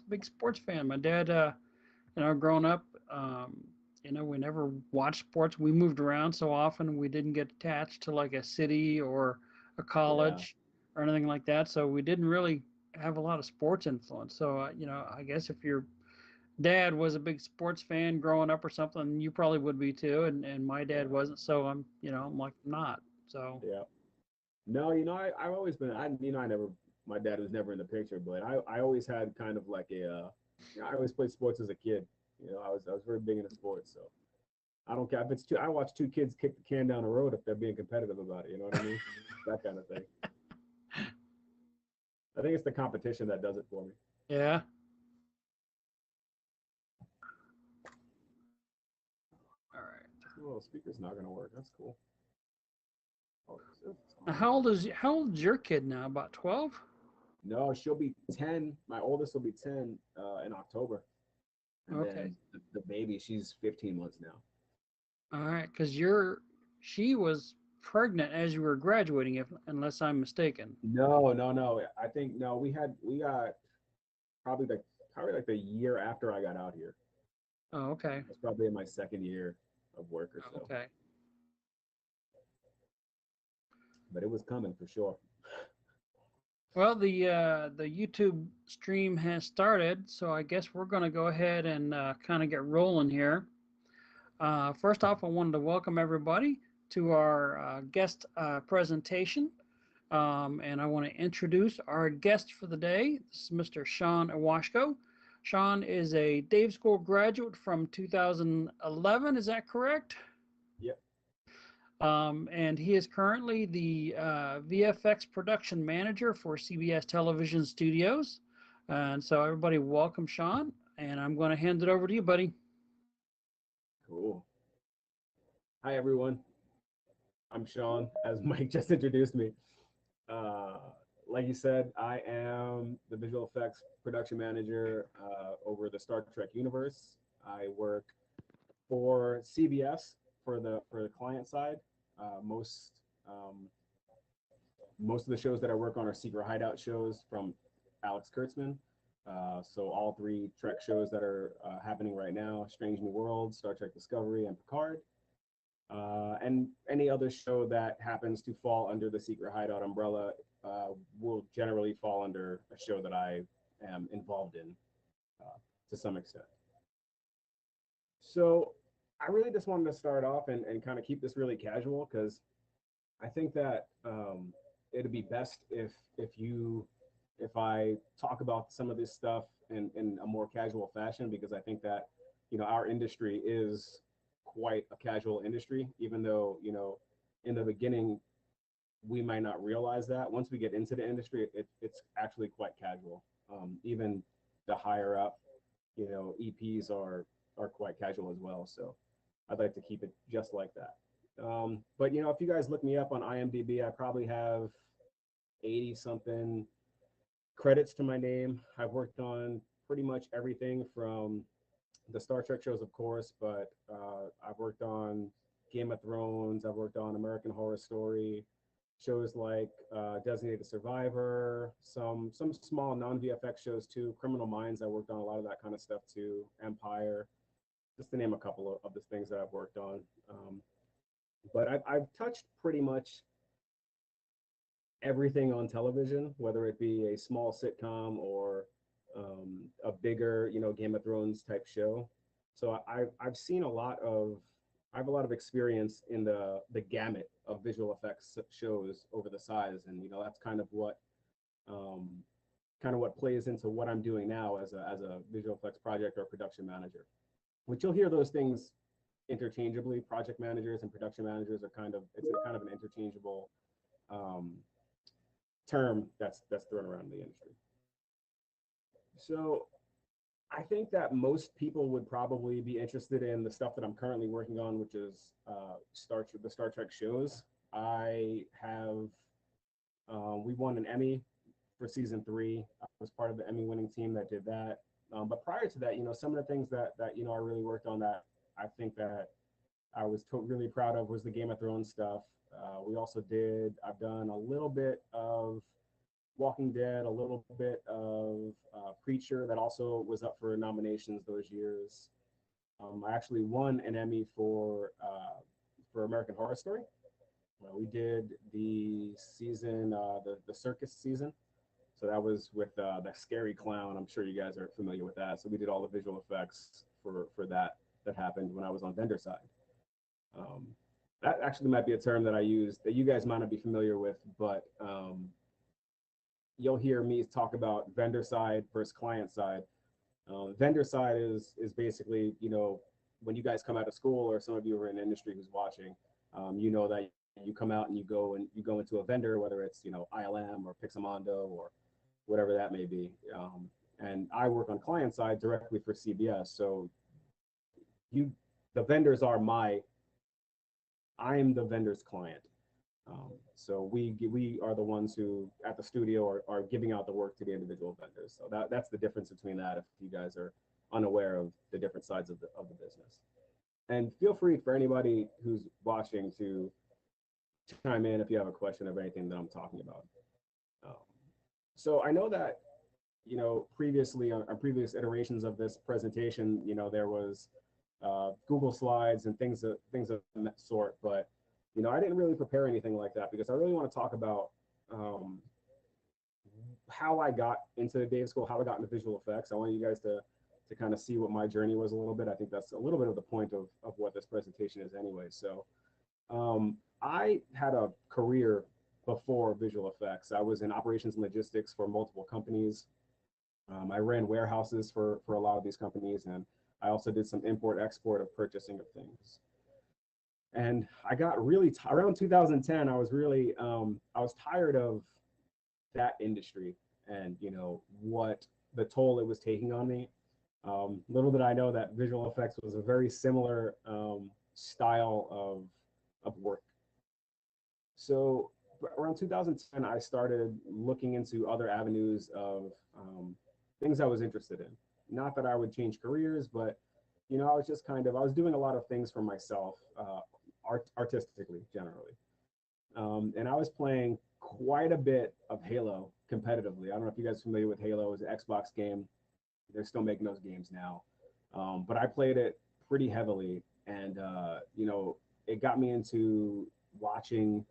big sports fan. My dad, growing up, we never watched sports. We moved around so often, we didn't get attached to like a city or a Yeah. college or anything like that. So we didn't really have a lot of sports influence. So, I guess if your dad was a big sports fan growing up or something, you probably would be too. And my dad Yeah. wasn't. So I'm like, not. So, Yeah. No, I've always been, I never, my dad was never in the picture, but I always had kind of like I always played sports as a kid. I was very big into sports. So I don't care if it's I watch two kids kick the can down the road if they're being competitive about it. You know what I mean? That kind of thing. I think it's the competition that does it for me. yeah. All right. Well, speaker's not gonna work. That's cool. Oh, it's Now, on. how old's your kid now? About 12? No, she'll be 10. My oldest will be 10 in October, and Okay. then the baby, she's 15 months now. All right, because she was pregnant as you were graduating, if unless I'm mistaken. No, no, no. I think no. We got probably like the year after I got out here. Oh, okay. It's probably in my second year of work or so. Okay. But it was coming for sure. Well, the YouTube stream has started, so I guess we're going to go ahead and kind of get rolling here. First off, I wanted to welcome everybody to our guest presentation. And I want to introduce our guest for the day. This is Mr. Shawn Ewashko. Shawn is a Dave School graduate from 2011. Is that correct? Yep. And he is currently the VFX production manager for CBS Television Studios. And so, everybody, welcome Shawn. And I'm going to hand it over to you, buddy. Cool. Hi everyone. I'm Shawn, as Mike just introduced me. Uh, like you said, I am the visual effects production manager over the Star Trek universe. I work for CBS for the client side. Um, most of the shows that I work on are Secret Hideout shows from Alex Kurtzman. So all three Trek shows that are happening right now: Strange New Worlds, Star Trek Discovery, and Picard. And any other show that happens to fall under the Secret Hideout umbrella will generally fall under a show that I am involved in to some extent. So I really just wanted to start off and kind of keep this really casual because I think that it'd be best if I talk about some of this stuff in a more casual fashion because I think that our industry is quite a casual industry, even though in the beginning we might not realize that. Once we get into the industry, it's actually quite casual. Even the higher up, EPs are quite casual as well. So I'd like to keep it just like that. But if you guys look me up on IMDb, I probably have 80 something credits to my name. I've worked on pretty much everything from the Star Trek shows, of course, but I've worked on Game of Thrones. I've worked on American Horror Story, shows like Designated Survivor, some small non-VFX shows too. Criminal Minds, I worked on a lot of that kind of stuff too. Empire, just to name a couple of the things that I've worked on. But I've touched pretty much everything on television, whether it be a small sitcom or a bigger, Game of Thrones type show. So I've seen I have a lot of experience in the gamut of visual effects shows over the size, and that's um, kind of what plays into what I'm doing now as a visual effects project or production manager. Which you'll hear those things interchangeably. Project managers and production managers are it's a kind of an interchangeable um, term that's thrown around in the industry. So I think that most people would probably be interested in the stuff that I'm currently working on, which is the Star Trek shows. I have we won an Emmy for season 3. I was part of the Emmy winning team that did that. But prior to that, some of the things that I really worked on that I think that I was really proud of was the Game of Thrones stuff. I've done a little bit of Walking Dead, a little bit of Preacher that also was up for nominations those years. I actually won an Emmy for American Horror Story. We did the season, the circus season. So that was with the scary clown. I'm sure you guys are familiar with that. So we did all the visual effects for that happened when I was on vendor side. Um, that actually might be a term that I use that you guys might not be familiar with, but you'll hear me talk about vendor side versus client side. Vendor side is basically, when you guys come out of school, or some of you are in the industry who's watching, you know that you come out and you go into a vendor, whether it's ILM or Pixamondo or whatever that may be. And I work on client side directly for CBS. So the vendors are I am the vendor's client. So we are the ones who at the studio are giving out the work to the individual vendors. So that's the difference between that, if you guys are unaware of the different sides of the business. And feel free for anybody who's watching to chime in if you have a question of anything that I'm talking about. Um, so I know that, previously on previous iterations of this presentation, there was Google Slides and things of that sort, but I didn't really prepare anything like that because I really want to talk about how I got into Dave School, how I got into visual effects. I want you guys to kind of see what my journey was a little bit. I think that's a little bit of the point of what this presentation is anyway. So I had a career before visual effects. I was in operations and logistics for multiple companies. I ran warehouses for a lot of these companies, and I also did some import export of purchasing of things. And I got really around 2010. I was really I was tired of that industry and what the toll it was taking on me. Little did I know that visual effects was a very similar style of work. So around 2010, I started looking into other avenues of things I was interested in. Not that I would change careers, but I was just I was doing a lot of things for myself, artistically, generally. And I was playing quite a bit of Halo competitively. I don't know if you guys are familiar with Halo. It's an Xbox game. They're still making those games now. But I played it pretty heavily, and it got me into watching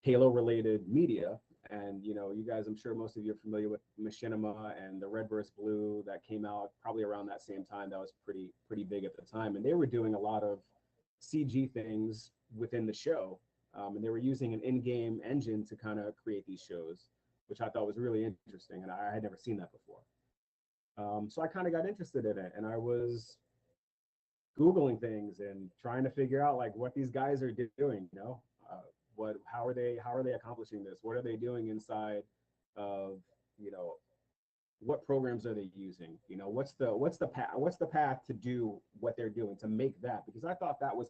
Halo-related media. And you guys, I'm sure most of you are familiar with Machinima and the Red vs. Blue that came out probably around that same time. That was pretty big at the time, and they were doing a lot of CG things within the show, and they were using an in-game engine to kind of create these shows, which I thought was really interesting, and I had never seen that before. So I kind of got interested in it, and I was Googling things and trying to figure out like what these guys are doing, how are they accomplishing this? What are they doing inside of, what programs are they using? What's the path to do what they're doing, to make that? Because I thought that was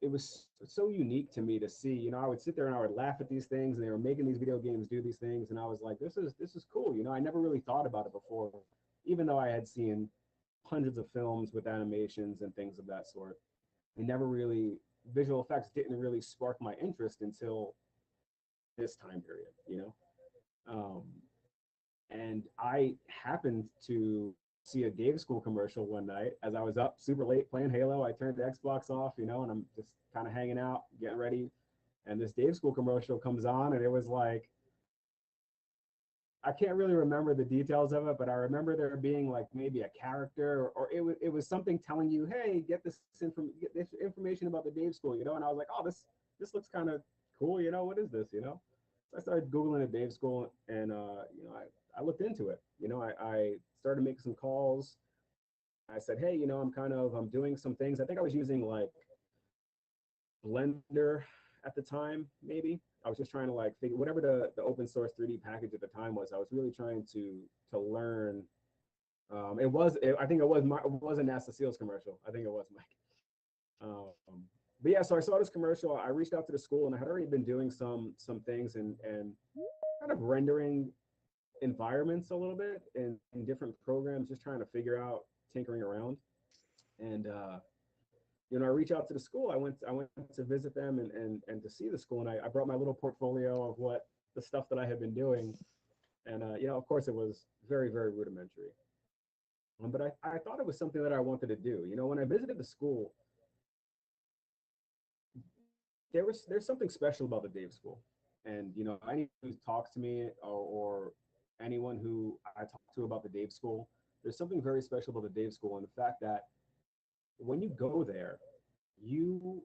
it was so unique to me to see. I would sit there and I would laugh at these things, and they were making these video games do these things, and I was like, this is cool. I never really thought about it before, even though I had seen hundreds of films with animations and things of that sort. Visual effects didn't really spark my interest until this time period. And I happened to see a Dave School commercial one night as I was up super late playing Halo. I turned the Xbox off, and I'm just kind of hanging out, getting ready. And this Dave School commercial comes on, and it was like, I can't really remember the details of it, but I remember there being like maybe a character, or it was something telling you, hey, get this information about the Dave School, and I was like, oh, this looks kind of cool, what is this, So I started Googling the Dave School, and I looked into it. I started making some calls. I said, hey, I'm doing some things. I think I was using like Blender at the time, maybe. I was just trying to like figure whatever the open source 3D package at the time was. I was really trying to learn. I think it was a NASA SEALs commercial. I think it was, Mike. But yeah, so I saw this commercial. I reached out to the school, and I had already been doing some things and kind of rendering environments a little bit in different programs, just trying to figure out, tinkering around. And I reached out to the school. I went to visit them and to see the school, and I brought my little portfolio of what the stuff that I had been doing. And of course, it was very, very rudimentary. But I thought it was something that I wanted to do. When I visited the school, there's something special about the Dave School, and anyone who talks to me, or anyone who I talk to about the Dave School, there's something very special about the Dave School, and the fact that when you go there, you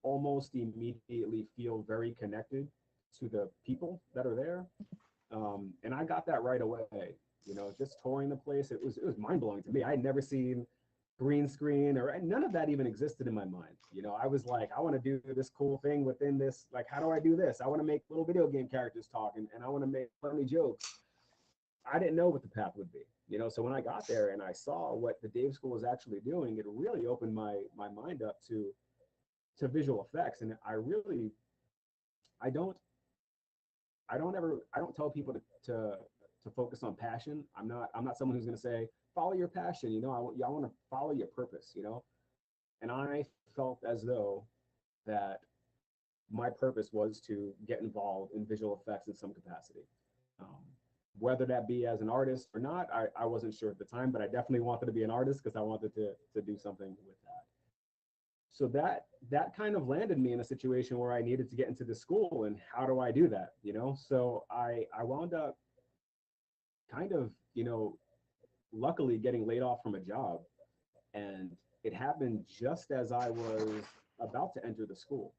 almost immediately feel very connected to the people that are there. And I got that right away. Just touring the place, it was mind blowing to me. I had never seen green screen, or none of that even existed in my mind. I was like, I want to do this cool thing within this. Like, how do I do this? I want to make little video game characters talk, and I want to make funny jokes. I didn't know what the path would be. So when I got there and I saw what the Dave School was actually doing, it really opened my mind up to visual effects. And I don't I don't tell people to focus on passion. I'm not someone who's going to say follow your passion. I want to follow your purpose. And I felt as though that my purpose was to get involved in visual effects in some capacity. Um, whether that be as an artist or not, I wasn't sure at the time, but I definitely wanted to be an artist because I wanted to do something with that. So that kind of landed me in a situation where I needed to get into the school, and how do I do that? So I wound up kind of, luckily getting laid off from a job, and it happened just as I was about to enter the school.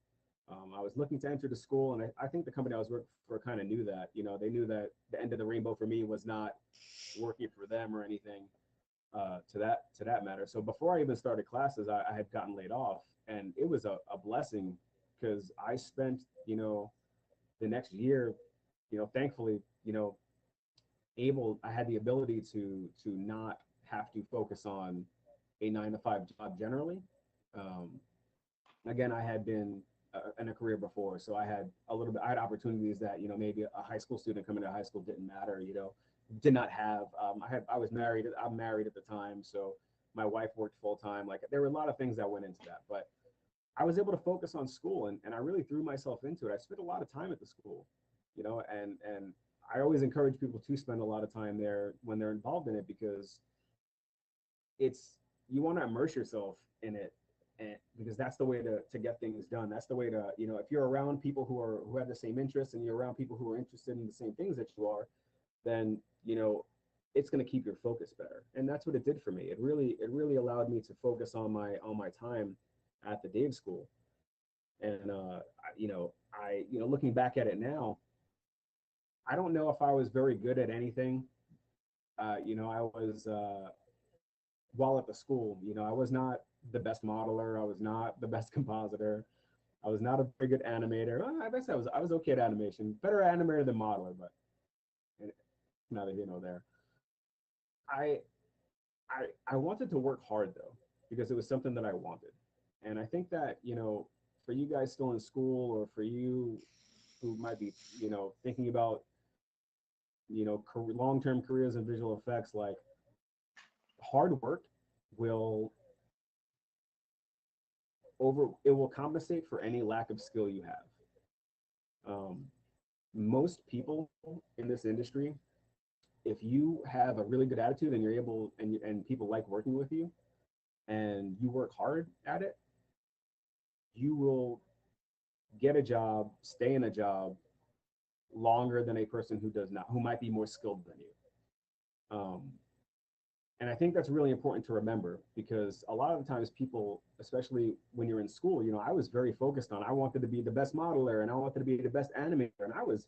I was looking to enter the school, and I think the company I was working for kind of knew that. They knew that the end of the rainbow for me was not working for them or anything, to that matter. So before I even started classes, I had gotten laid off, and it was a blessing, because I spent the next year, thankfully, I had the ability to not have to focus on a 9 to 5 job generally. Um, Again, I had been in a career before, so I had opportunities that maybe a high school student coming to high school didn't matter. Did not have. I was married. I'm married at the time, so my wife worked full time. Like, there were a lot of things that went into that, but I was able to focus on school, and I really threw myself into it. I spent a lot of time at the school, and I always encourage people to spend a lot of time there when they're involved in it, because it's you want to immerse yourself in it, and because that's the way to get things done. That's the way to, if you're around people who have the same interests, and you're around people who are interested in the same things that you are, then it's going to keep your focus better. And that's what it did for me. It really allowed me to focus on my time at the Dave School. And looking back at it now, I don't know if I was very good at anything. I was, while at the school, I was not the best modeler. I was not the best compositor. I was not a very good animator. Well, I guess I was okay at animation, better animator than modeler, but neither here nor there. I I wanted to work hard though, because it was something that I wanted. And I think that, for you guys still in school, or for you who might be, thinking about, long-term careers in visual effects, like, hard work will it will compensate for any lack of skill you have. Most people in this industry, if you have a really good attitude, and you're able, and people like working with you, and you work hard at it, you will get a job, stay in a job longer than a person who does not, who might be more skilled than you. And I think that's really important to remember, because a lot of the times people, especially when you're in school, I was very focused on, I wanted to be the best modeler, and I wanted to be the best animator, and I was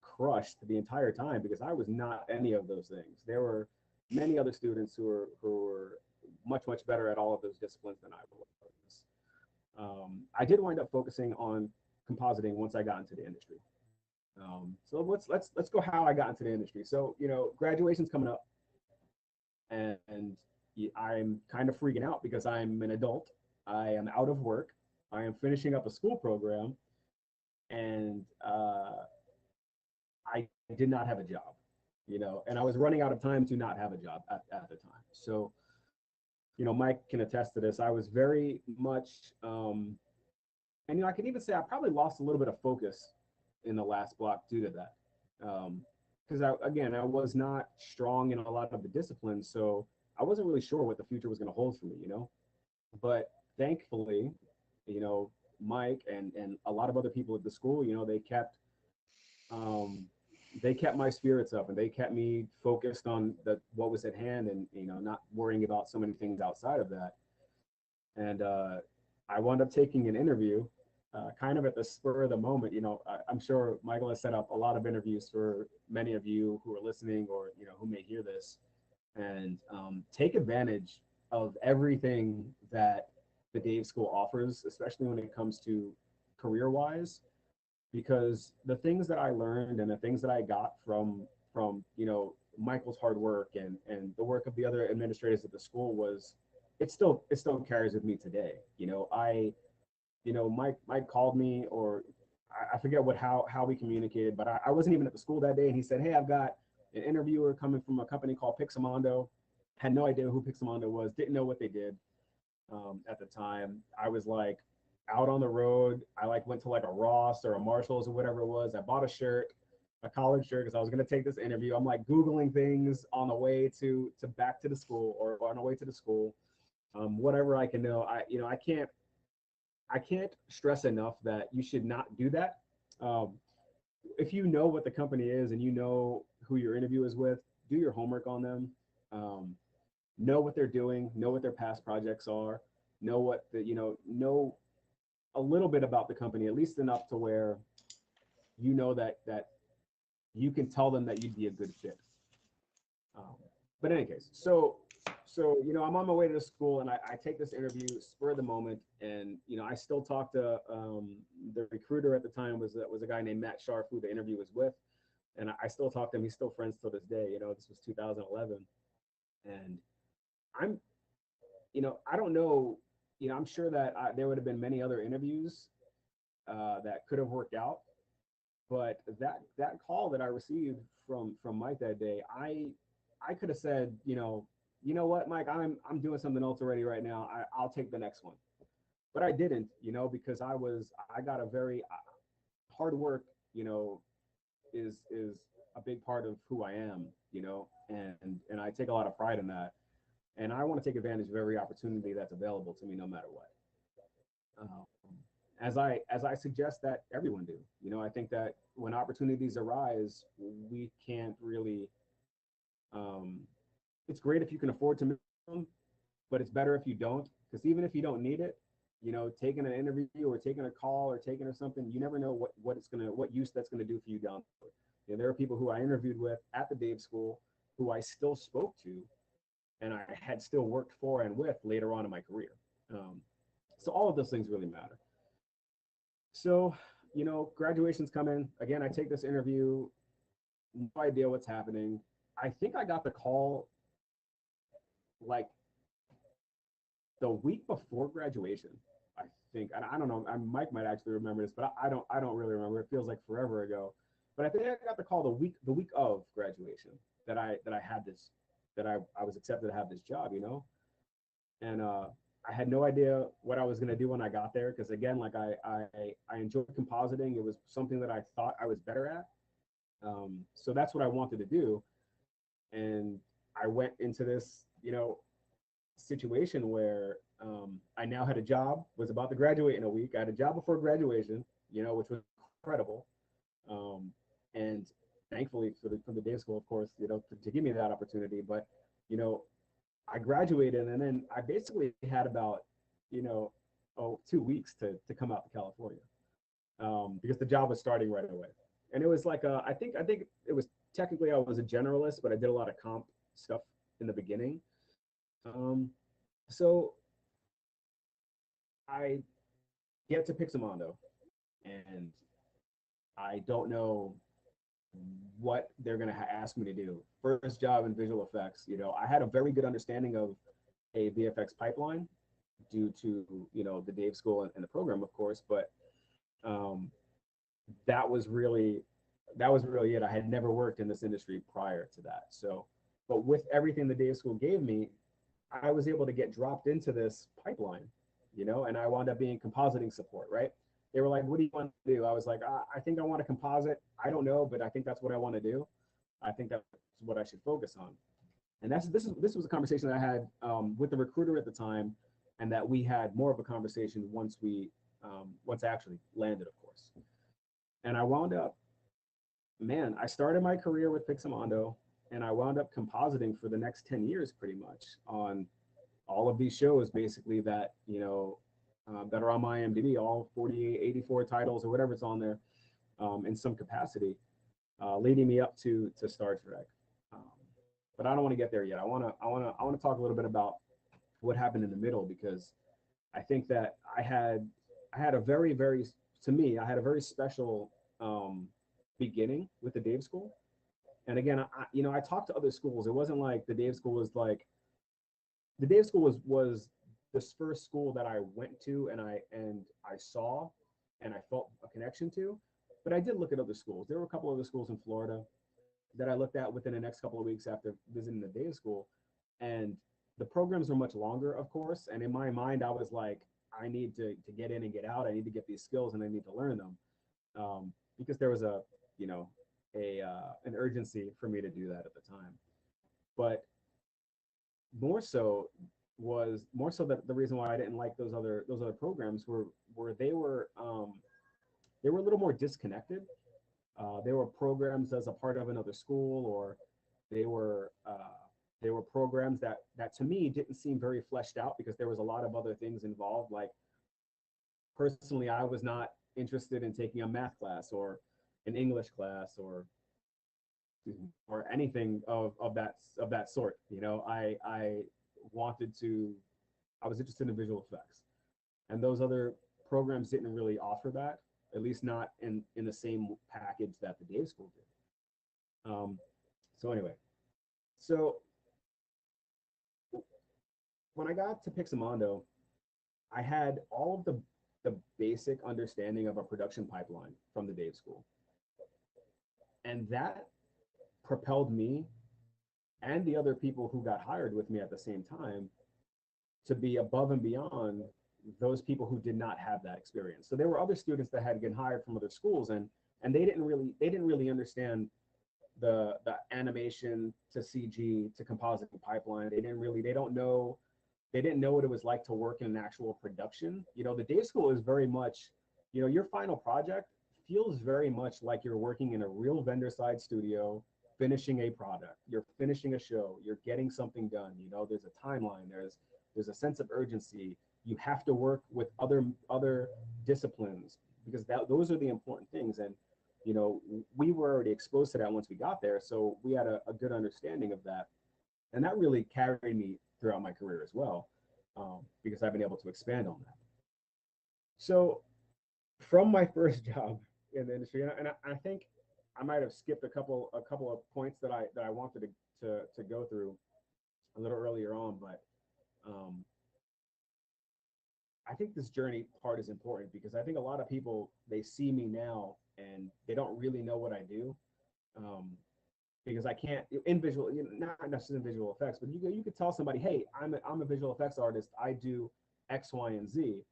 crushed the entire time because I was not any of those things. There were many other students who were much better at all of those disciplines than I was. I did wind up focusing on compositing once I got into the industry. So let's go how I got into the industry. So graduation's coming up, and I'm kind of freaking out because I'm an adult. I am out of work. I am finishing up a school program, and I did not have a job, and I was running out of time to not have a job at the time. So, Mike can attest to this. I was very much, and I can even say I probably lost a little bit of focus in the last block due to that. because I was not strong in a lot of the disciplines, so I wasn't really sure what the future was going to hold for me, you know. But thankfully, you know, Mike and a lot of other people at the school, you know, um, they kept my spirits up, and they kept me focused on the what was at hand, and you know, not worrying about so many things outside of that. And I wound up taking an interview, kind of at the spur of the moment. You know, I'm sure Michael has set up a lot of interviews for many of you who are listening, or you know, who may hear this, and take advantage of everything that the Dave School offers, especially when it comes to career wise, because the things that I learned and the things that I got from you know, Michael's hard work and the work of the other administrators at the school was, it still carries with me today. You know, Mike called me, or I forget what how we communicated, but I wasn't even at the school that day, and he said, "Hey, I've got an interviewer coming from a company called Pixamondo." Had no idea who Pixamondo was, didn't know what they did at the time. I was like out on the road. I like went to like a Ross or a Marshalls or whatever it was. I bought a shirt, a collared shirt, because I was going to take this interview. I'm like Googling things on the way to back to the school, or on the way to the school, whatever I can know. I can't stress enough that you should not do that. Um, if you know what the company is and you know who your interview is with, do your homework on them. Um, know what they're doing, know what their past projects are, know what the, you know a little bit about the company, at least enough to where you know that you can tell them that you'd be a good fit. Um, but in any case, so you know, I'm on my way to the school, and I take this interview spur of the moment, and you know, I still talk to the recruiter at the time was a guy named Matt Sharp, who the interview was with, and I still talk to him. He's still friends till this day. You know, this was 2011, and I'm, you know, I don't know, you know, I'm sure that there would have been many other interviews that could have worked out, but that call that I received from Mike that day, I could have said, you know what, Mike, I'm doing something else already right now. I'll take the next one, but I didn't, you know, because I got a very hard work, you know, is a big part of who I am, you know, and I take a lot of pride in that, and I want to take advantage of every opportunity that's available to me, no matter what. Um, as I suggest that everyone do. You know, I think that when opportunities arise, we can't really. Um, it's great if you can afford to miss them, but it's better if you don't, because even if you don't need it, you know, taking an interview or taking a call or taking or something, you never know what use that's gonna do for you down the road. You know, there are people who I interviewed with at the Dave School who I still spoke to, and I had still worked for and with later on in my career. Um, so all of those things really matter. So, you know, graduation's coming. Again, I take this interview, no idea what's happening. I think I got the call like the week before graduation. I think, and I don't know, Mike might actually remember this, but I don't really remember. It feels like forever ago. But I think I got the call the week of graduation that I had this, that I was accepted to have this job, you know? And I had no idea what I was going to do when I got there, because again, like I enjoyed compositing. It was something that I thought I was better at. So that's what I wanted to do, and I went into this, you know, situation where I now had a job, was about to graduate in a week. I had a job before graduation, you know, which was incredible. And thankfully for the day school, of course, you know, to give me that opportunity. But you know, I graduated, and then I basically had about, you know, 2 weeks to come out to California, because the job was starting right away. And it was like I think it was technically I was a generalist, but I did a lot of comp stuff in the beginning. Um, so I get to Pixamondo, and I don't know what they're going to ask me to do. First job in visual effects, you know, I had a very good understanding of a VFX pipeline due to, you know, the Dave School and the program, of course, but um, that was really it. I had never worked in this industry prior to that. So, but with everything the Dave School gave me, I was able to get dropped into this pipeline, you know, and I wound up being compositing support, right? They were like, "What do you want to do?" I was like, "I think I want to composite. I don't know, but I think that's what I want to do." I think that's what I should focus on. And this was a conversation that I had with the recruiter at the time, and that we had more of a conversation once I actually landed, of course. And I wound up, man, I started my career with Pixamondo, and I wound up compositing for the next 10 years pretty much on all of these shows, basically, that, that are on my IMDb, all 48, 84 titles or whatever it's on there, in some capacity, leading me up to Star Trek. Um, but I don't want to get there yet. I want to talk a little bit about what happened in the middle, because I think that I had a very, very, to me, I had a very special beginning with the Dave School. And again, I talked to other schools. It wasn't like the Dave School was like, the Dave School was this first school that I went to, and I saw and I felt a connection to. But I did look at other schools. There were a couple other schools in Florida that I looked at within the next couple of weeks after visiting the Dave School, and the programs were much longer, of course. And in my mind, I was like, I need to get in and get out. I need to get these skills, and I need to learn them, because there was you know, an urgency for me to do that at the time. But more so more so that the reason why I didn't like those other programs were they were a little more disconnected. They were programs as a part of another school, or they were they were programs that to me didn't seem very fleshed out, because there was a lot of other things involved. Like, personally, I was not interested in taking a math class or an English class, or anything of that sort. I wanted to I was interested in visual effects, and those other programs didn't really offer that, at least not in the same package that the Dave School did. So anyway, so when I got to Pixamondo, I had all of the basic understanding of a production pipeline from the Dave School, and that propelled me and the other people who got hired with me at the same time to be above and beyond those people who did not have that experience. So there were other students that had been hired from other schools, and they didn't really understand the animation to CG to compositing pipeline. They didn't know what it was like to work in an actual production. The Dave School is very much, your final project feels very much like you're working in a real vendor side studio, finishing a product. You're finishing a show. You're getting something done. There's a timeline. There's a sense of urgency. You have to work with other disciplines, because those are the important things. And we were already exposed to that once we got there, so we had a good understanding of that, and that really carried me throughout my career as well, because I've been able to expand on that. So from my first job in the industry, and I think I might have skipped a couple of points that I wanted to go through a little earlier on, but I think this journey part is important, because I think a lot of people, they see me now and they don't really know what I do, because I can't in visual, not necessarily in visual effects, but you could tell somebody, hey, I'm a visual effects artist. I do X, Y, and Z.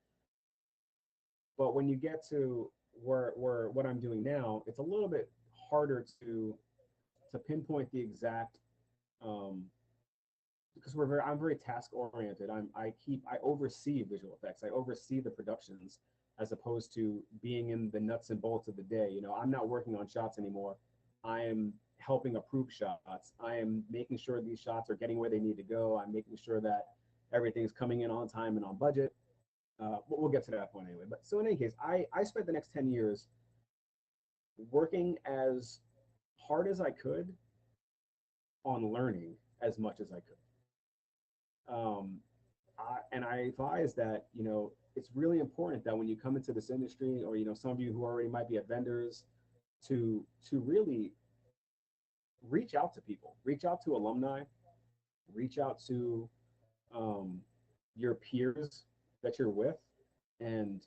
But when you get to where what I'm doing now, it's a little bit harder to pinpoint the exact, because I'm very task oriented. I oversee visual effects. I oversee the productions, as opposed to being in the nuts and bolts of the day. I'm not working on shots anymore. I am helping approve shots. I am making sure these shots are getting where they need to go. I'm making sure that everything's coming in on time and on budget. We'll get to that point anyway. But so in any case, I spent the next 10 years working as hard as I could on learning as much as I could. And I advise that, it's really important that when you come into this industry, or, some of you who already might be at vendors, to really reach out to people, reach out to alumni, reach out to your peers that you're with, and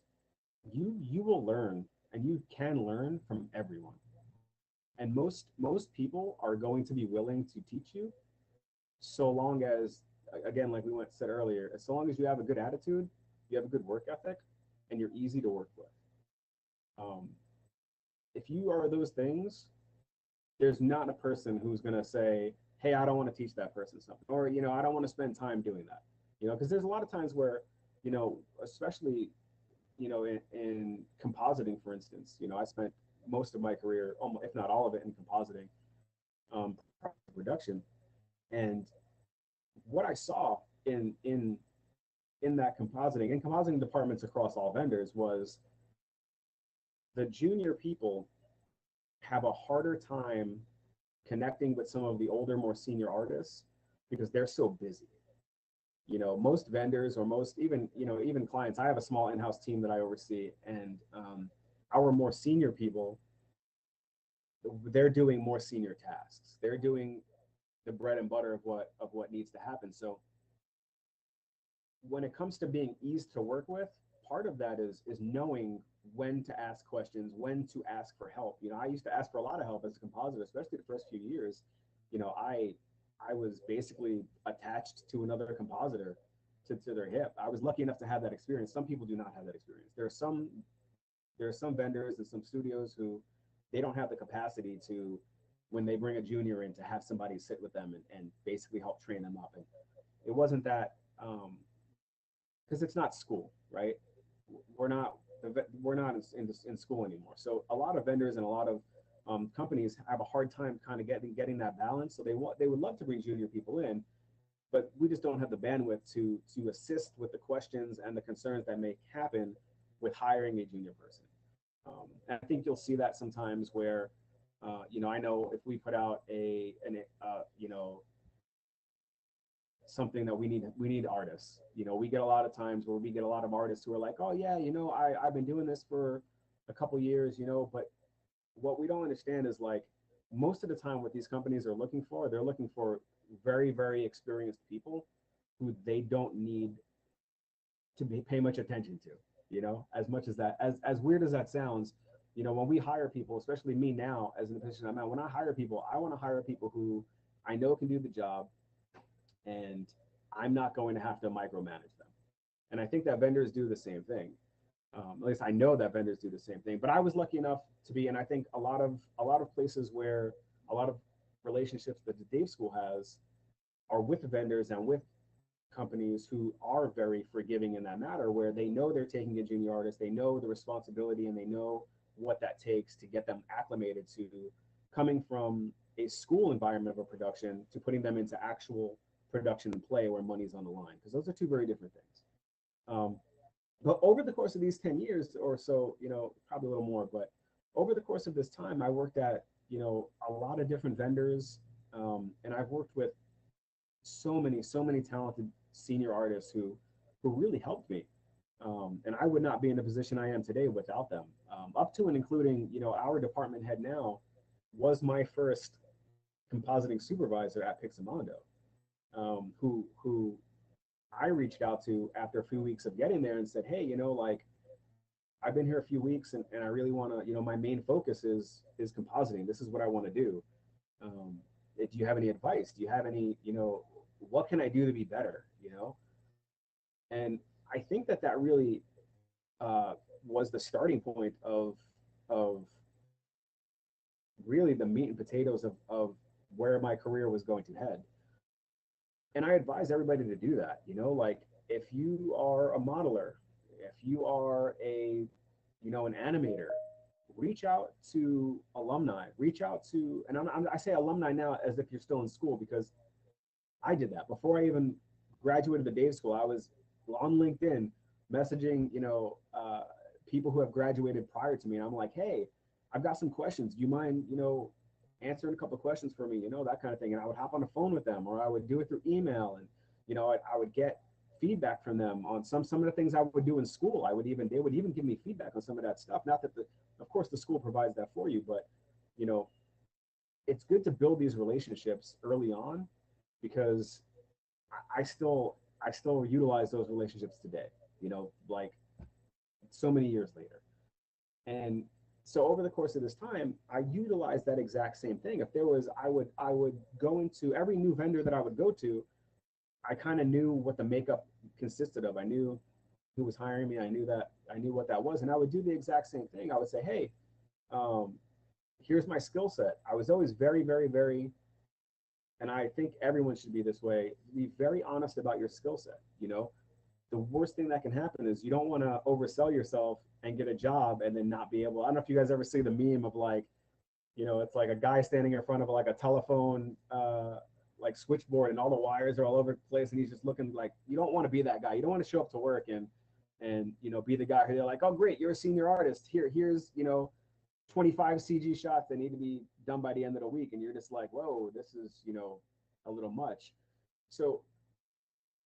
you will learn, and you can learn from everyone. And most people are going to be willing to teach you, so long as, again, like we said earlier, so long as you have a good attitude, you have a good work ethic, and you're easy to work with. If you are those things, there's not a person who's going to say, hey, I don't want to teach that person something, or, I don't want to spend time doing that, because there's a lot of times where, especially, in compositing, for instance, I spent most of my career, almost, if not all of it, in compositing, um, production. And what I saw in that compositing and compositing departments across all vendors was the junior people have a harder time connecting with some of the older, more senior artists because they're so busy. Most vendors, or most, even clients, I have a small in-house team that I oversee, and our more senior people, they're doing more senior tasks. They're doing the bread and butter of what needs to happen. So when it comes to being eased to work with, part of that is knowing when to ask questions, when to ask for help. I used to ask for a lot of help as a compositor, especially the first few years. I was basically attached to another compositor to their hip. I was lucky enough to have that experience. Some people do not have that experience. There are some vendors and some studios who they don't have the capacity to, when they bring a junior in, to have somebody sit with them and basically help train them up. And it wasn't that, because it's not school, right? We're not we're not in school anymore. So a lot of vendors and a lot of companies have a hard time kind of getting that balance. So they would love to bring junior people in, but we just don't have the bandwidth to assist with the questions and the concerns that may happen with hiring a junior person. And I think you'll see that sometimes where, I know if we put out something that we need artists. We get a lot of times where we get a lot of artists who are like, oh yeah, I've been doing this for a couple years, but what we don't understand is, like, most of the time what these companies are looking for, they're looking for very, very experienced people who they don't need to pay much attention to, as much as that, as weird as that sounds. When we hire people, especially me now as in the position I'm at, when I hire people, I want to hire people who I know can do the job, and I'm not going to have to micromanage them. And I think that vendors do the same thing. At least I know that vendors do the same thing. But I was lucky enough to be, and I think a lot of places where a lot of relationships that the Dave School has are with vendors and with companies who are very forgiving in that matter, where they know they're taking a junior artist, they know the responsibility, and they know what that takes to get them acclimated to coming from a school environment of a production to putting them into actual production and play where money's on the line, because those are two very different things. But over the course of these 10 years or so, probably a little more, but over the course of this time, I worked at, a lot of different vendors, and I've worked with so many talented senior artists who really helped me. And I would not be in the position I am today without them. Up to and including, our department head now was my first compositing supervisor at Pixamondo, who I reached out to after a few weeks of getting there and said, hey, like, I've been here a few weeks, and I really want to, my main focus is compositing. This is what I want to do. Do you have any advice? Do you have any, what can I do to be better? And I think that really was the starting point of really the meat and potatoes of where my career was going to head. And I advise everybody to do that. Like, if you are a modeler, if you are an animator, reach out to alumni, reach out to, and I say alumni now as if you're still in school, because I did that before I even graduated the Dave School. I was on LinkedIn messaging, people who have graduated prior to me. And I'm like, hey, I've got some questions. Do you mind, answering a couple of questions for me, that kind of thing. And I would hop on the phone with them, or I would do it through email. And, I would get feedback from them on some of the things I would do in school. They would even give me feedback on some of that stuff. Not that of course the school provides that for you, but, it's good to build these relationships early on, because I still utilize those relationships today, like so many years later. And so over the course of this time, I utilized that exact same thing. If there was, I would go into every new vendor that I would go to. I kind of knew what the makeup consisted of. I knew who was hiring me. I knew what that was, and I would do the exact same thing. I would say, hey, here's my skill set. I was always very, very, very, and I think everyone should be this way, be very honest about your skill set. You know, the worst thing that can happen is you don't want to oversell yourself and get a job and then not be able. I don't know if you guys ever see the meme of like, it's like a guy standing in front of like a telephone like switchboard and all the wires are all over the place and he's just looking like, you don't want to be that guy. You don't want to show up to work and be the guy who they're like, oh great, you're a senior artist. Here's 25 CG shots that need to be done by the end of the week, and you're just like, whoa, this is a little much. So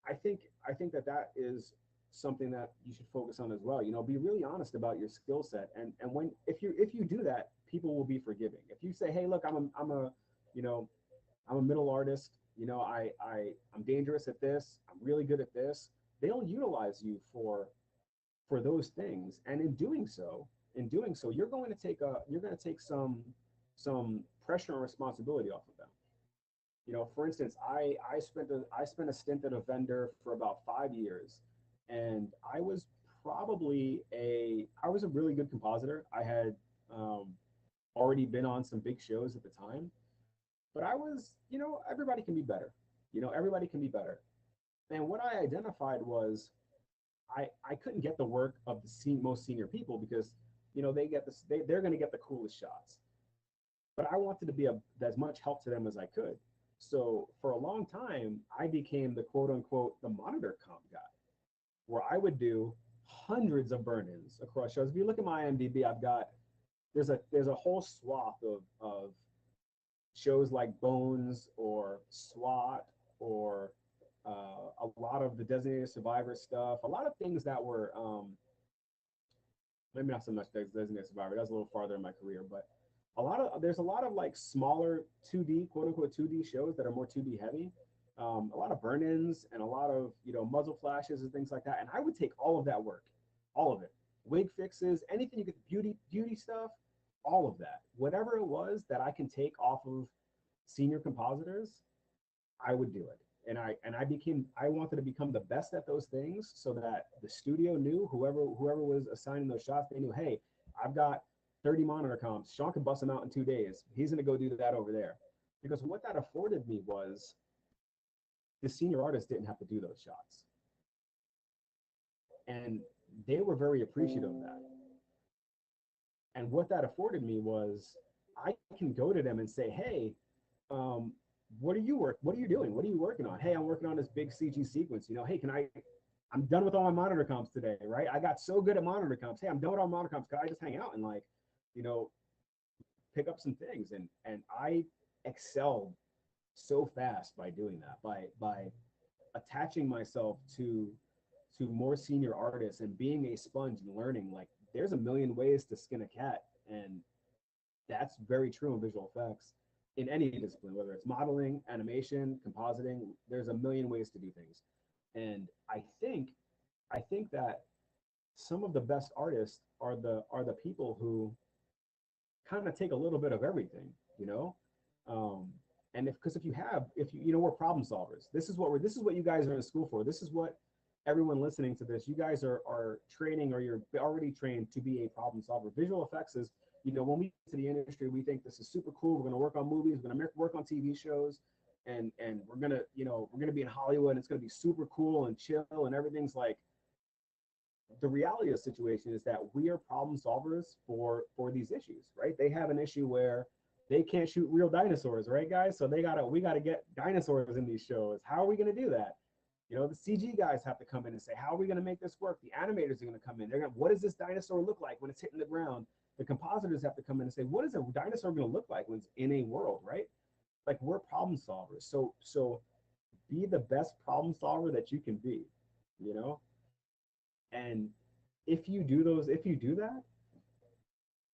I think that is something that you should focus on as well. Be really honest about your skill set, and when if you do that, people will be forgiving. If you say, hey, look, I'm a middle artist. I'm dangerous at this. I'm really good at this. They'll utilize you for those things, and in doing so, you're going to take some pressure and responsibility off of them. For instance, I spent a stint at a vendor for about 5 years, and I was a really good compositor. I had already been on some big shows at the time, but everybody can be better. Everybody can be better. And what I identified was I couldn't get the work of the most senior people because they're going to get the coolest shots, but I wanted to be as much help to them as I could. So for a long time, I became the quote unquote the monitor comp guy, where I would do hundreds of burn-ins across shows. If you look at my IMDb, there's a whole swath of shows like Bones or SWAT or a lot of the Designated Survivor stuff, a lot of things that were maybe not so much Designated Survivor. That's a little farther in my career, but there's a lot of like smaller 2D, quote unquote 2D shows that are more 2D heavy. A lot of burn-ins and a lot of muzzle flashes and things like that. And I would take all of that work, all of it, wig fixes, anything you could, beauty stuff, all of that, whatever it was that I can take off of senior compositors, I would do it. And I wanted to become the best at those things so that the studio knew, whoever was assigning those shots, they knew, hey, I've got 30 monitor comps. Shawn can bust them out in 2 days. He's going to go do that over there. Because what that afforded me was the senior artists didn't have to do those shots. And they were very appreciative of that. And what that afforded me was I can go to them and say, hey, what are you doing? What are you working on? Hey, I'm working on this big CG sequence. Hey, I'm done with all my monitor comps today, right? I got so good at monitor comps. Hey, I'm done with all monitor comps. Can I just hang out and pick up some things? And I excelled so fast by doing that, by attaching myself to more senior artists and being a sponge and learning, like, there's a million ways to skin a cat. And that's very true in visual effects in any discipline, whether it's modeling, animation, compositing. There's a million ways to do things. And I think that some of the best artists are the people who kind of take a little bit of everything, and we're problem solvers. This is what you guys are in school for. This is what everyone listening to this, you guys are training, or you're already trained to be a problem solver. Visual effects is, when we get to the industry, we think this is super cool. We're going to work on movies. We're going to work on TV shows, and we're going to be in Hollywood, and it's going to be super cool and chill, and everything's like. The reality of the situation is that we are problem solvers for these issues, right? They have an issue where they can't shoot real dinosaurs, right, guys? So we got to get dinosaurs in these shows. How are we going to do that? The CG guys have to come in and say, how are we going to make this work? The animators are going to come in. What does this dinosaur look like when it's hitting the ground? The compositors have to come in and say, what is a dinosaur going to look like when it's in a world, right? Like, we're problem solvers. So be the best problem solver that you can be, And if you do that,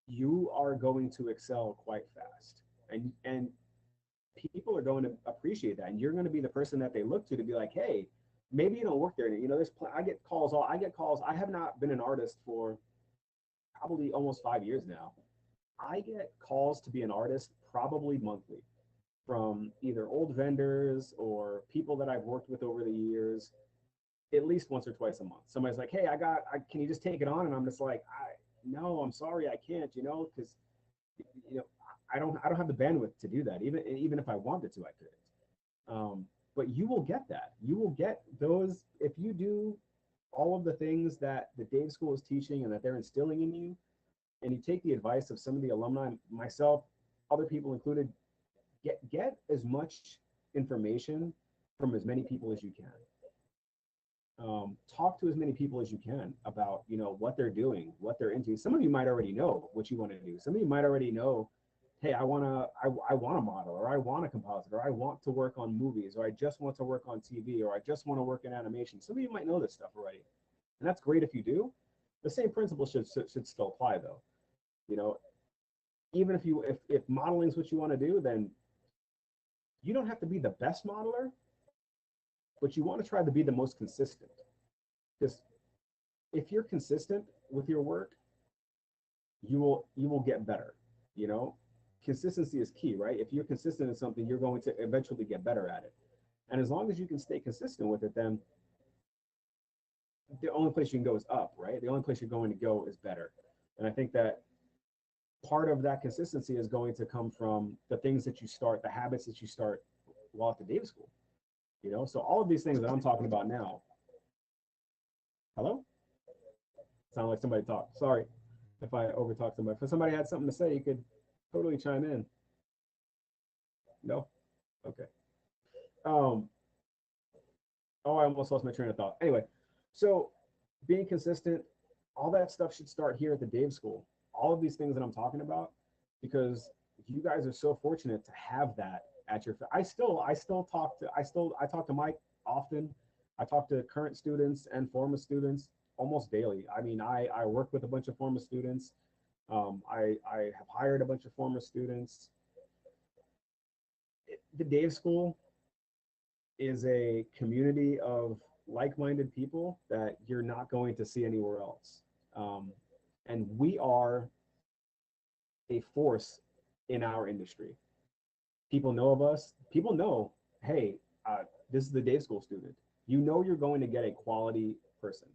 you are going to excel quite fast. And people are going to appreciate that. And you're going to be the person that they look to be like, hey, maybe you don't work there. I get calls. I have not been an artist for probably almost 5 years now. I get calls to be an artist probably monthly from either old vendors or people that I've worked with over the years, at least once or twice a month. Somebody's like, hey, can you just take it on? And I'm just like, no, I'm sorry, I can't, because I don't have the bandwidth to do that. Even if I wanted to, I couldn't. But you will get that. You will get those if you do all of the things that the Dave School is teaching and that they're instilling in you, and you take the advice of some of the alumni, myself, other people included, get as much information from as many people as you can. Talk to as many people as you can about, you know, what they're doing, what they're into. Some of you might already know what you want to do. Some of you might already know, hey, I want to model, or I want to composite, or I want to work on movies, or I just want to work on TV, or I just want to work in animation. Some of you might know this stuff already, and that's great if you do. The same principle should still apply though. You know, even if modeling is what you want to do, then you don't have to be the best modeler, but you want to try to be the most consistent. Because if you're consistent with your work, you will get better. You know, consistency is key, right? If you're consistent in something, you're going to eventually get better at it. And as long as you can stay consistent with it, then the only place you can go is up, right? The only place you're going to go is better. And I think that part of that consistency is going to come from the things that you start, the habits that you start while at the Dave School. You know, so all of these things that I'm talking about now. Hello? Sound like somebody talked. Sorry if I overtalk somebody. If somebody had something to say, you could totally chime in. No? Okay. Oh, I almost lost my train of thought. Anyway, so being consistent, all that stuff should start here at the Dave School. All of these things that I'm talking about, because you guys are so fortunate to have that at your. I talk to Mike often. I talk to current students and former students almost daily. I mean, I work with a bunch of former students. I have hired a bunch of former students. The Dave School is a community of like-minded people that you're not going to see anywhere else. And we are a force in our industry. People know of us. People know, hey, this is the Dave School student. You know you're going to get a quality person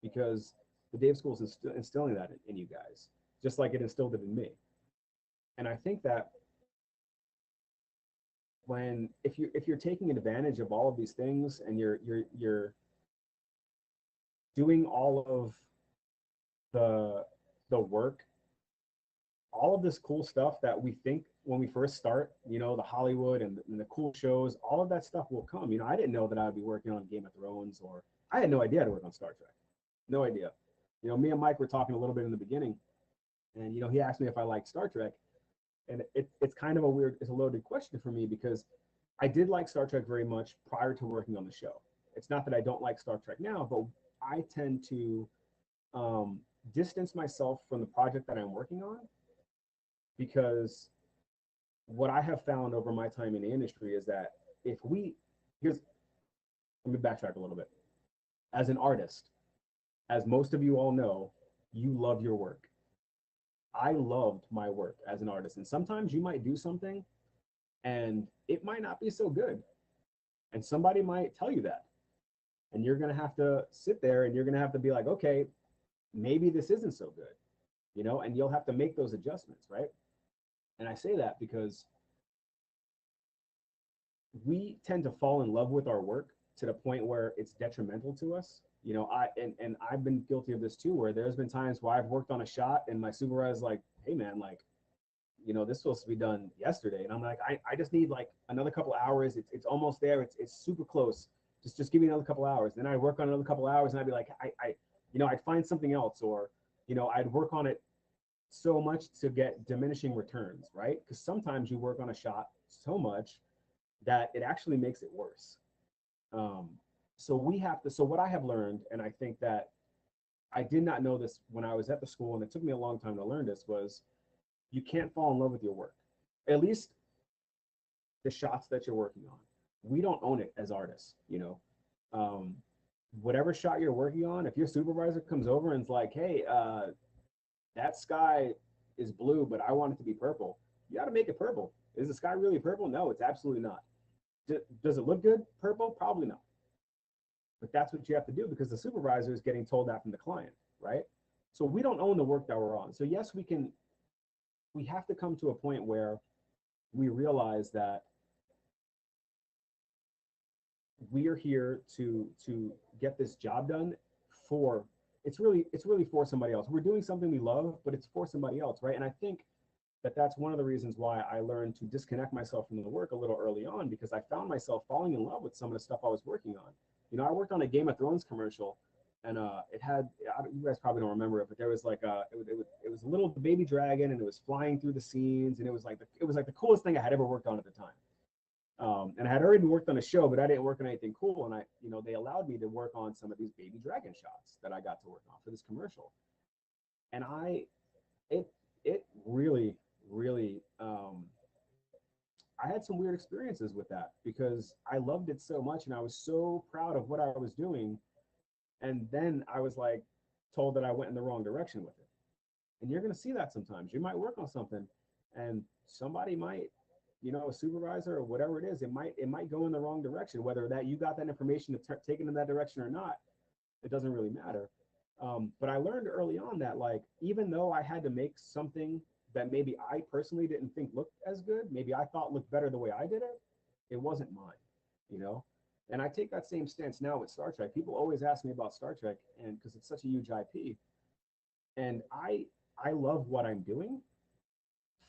because the Dave School is instilling that in you guys, just like it instilled it in me. And I think that if you're taking advantage of all of these things and you're doing all of the work, all of this cool stuff that we think when we first start, you know, the Hollywood and the cool shows, all of that stuff will come. You know, I didn't know that I would be working on Game of Thrones, or I had no idea to work on Star Trek. No idea. You know, me and Mike were talking a little bit in the beginning, and, you know, he asked me if I liked Star Trek. And it's kind of it's a loaded question for me because I did like Star Trek very much prior to working on the show. It's not that I don't like Star Trek now, but I tend to distance myself from the project that I'm working on, because what I have found over my time in the industry is that let me backtrack a little bit. As an artist, as most of you all know, you love your work. I loved my work as an artist. And sometimes you might do something and it might not be so good. And somebody might tell you that. And you're going to have to sit there and you're going to have to be like, okay, maybe this isn't so good, you know, and you'll have to make those adjustments, right? And I say that because we tend to fall in love with our work to the point where it's detrimental to us. You know, I've been guilty of this too, where there's been times where I've worked on a shot and my supervisor's like, hey man, like, you know, this is supposed to be done yesterday. And I'm like, I just need like another couple hours. It's almost there. It's super close. Just give me another couple hours. Then I'd work on another couple hours and I'd be like, you know, I'd find something else, or, you know, I'd work on it so much to get diminishing returns, right? Because sometimes you work on a shot so much that it actually makes it worse. So what I have learned, and I think that I did not know this when I was at the school, and it took me a long time to learn this, was you can't fall in love with your work. At least the shots that you're working on. We don't own it as artists, you know. Whatever shot you're working on, if your supervisor comes over and is like, hey, that sky is blue, but I want it to be purple, you got to make it purple. Is the sky really purple? No, it's absolutely not. Does it look good? Purple? Probably not. But that's what you have to do because the supervisor is getting told that from the client, right? So we don't own the work that we're on. So yes, we can we have to come to a point where we realize that we are here to get this job done for, it's really for somebody else. We're doing something we love, but it's for somebody else, right? And I think that that's one of the reasons why I learned to disconnect myself from the work a little early on, because I found myself falling in love with some of the stuff I was working on. I worked on a Game of Thrones commercial, and it had, you guys probably don't remember it, but there was like it was a little baby dragon, and it was flying through the scenes, and it was like the coolest thing I had ever worked on at the time. And I had already worked on a show, but I didn't work on anything cool. And they allowed me to work on some of these baby dragon shots that I got to work on for this commercial. And it, it really, really, I had some weird experiences with that because I loved it so much and I was so proud of what I was doing. And then I was like told that I went in the wrong direction with it. And you're going to see that sometimes. You might work on something and somebody might, a supervisor or whatever it is, it might go in the wrong direction. Whether that you got that information to take it in that direction or not, it doesn't really matter. But I learned early on that, like, even though I had to make something that maybe I personally didn't think looked as good, maybe I thought looked better the way I did it, it wasn't mine, you know. And I take that same stance now with Star Trek. People always ask me about Star Trek, and because it's such a huge IP, and I love what I'm doing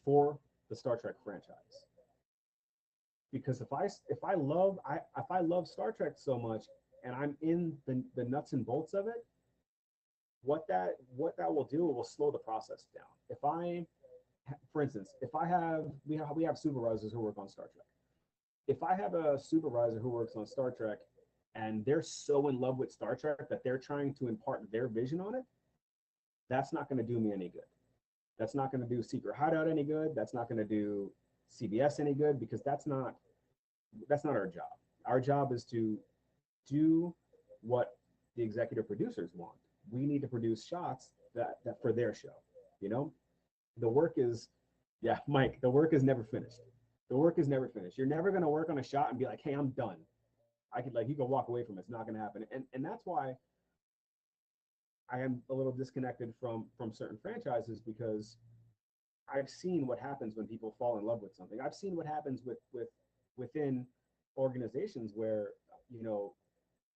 for the Star Trek franchise. Because if I love Star Trek so much and I'm in the nuts and bolts of it, what that will do, it will slow the process down. If I, for instance, if I have we have supervisors who work on Star Trek. If I have a supervisor who works on Star Trek and they're so in love with Star Trek that they're trying to impart their vision on it, that's not going to do me any good. That's not going to do Secret Hideout any good. That's not going to do CBS any good, because that's not our job. Our job is to do what the executive producers want. We need to produce shots that for their show. You know, the work is, yeah, Mike, the work is never finished. The work is never finished. You're never going to work on a shot and be like, hey, I'm done. You can walk away from it. It's not going to happen. And that's why I am a little disconnected from certain franchises, because I've seen what happens when people fall in love with something. I've seen what happens within organizations where,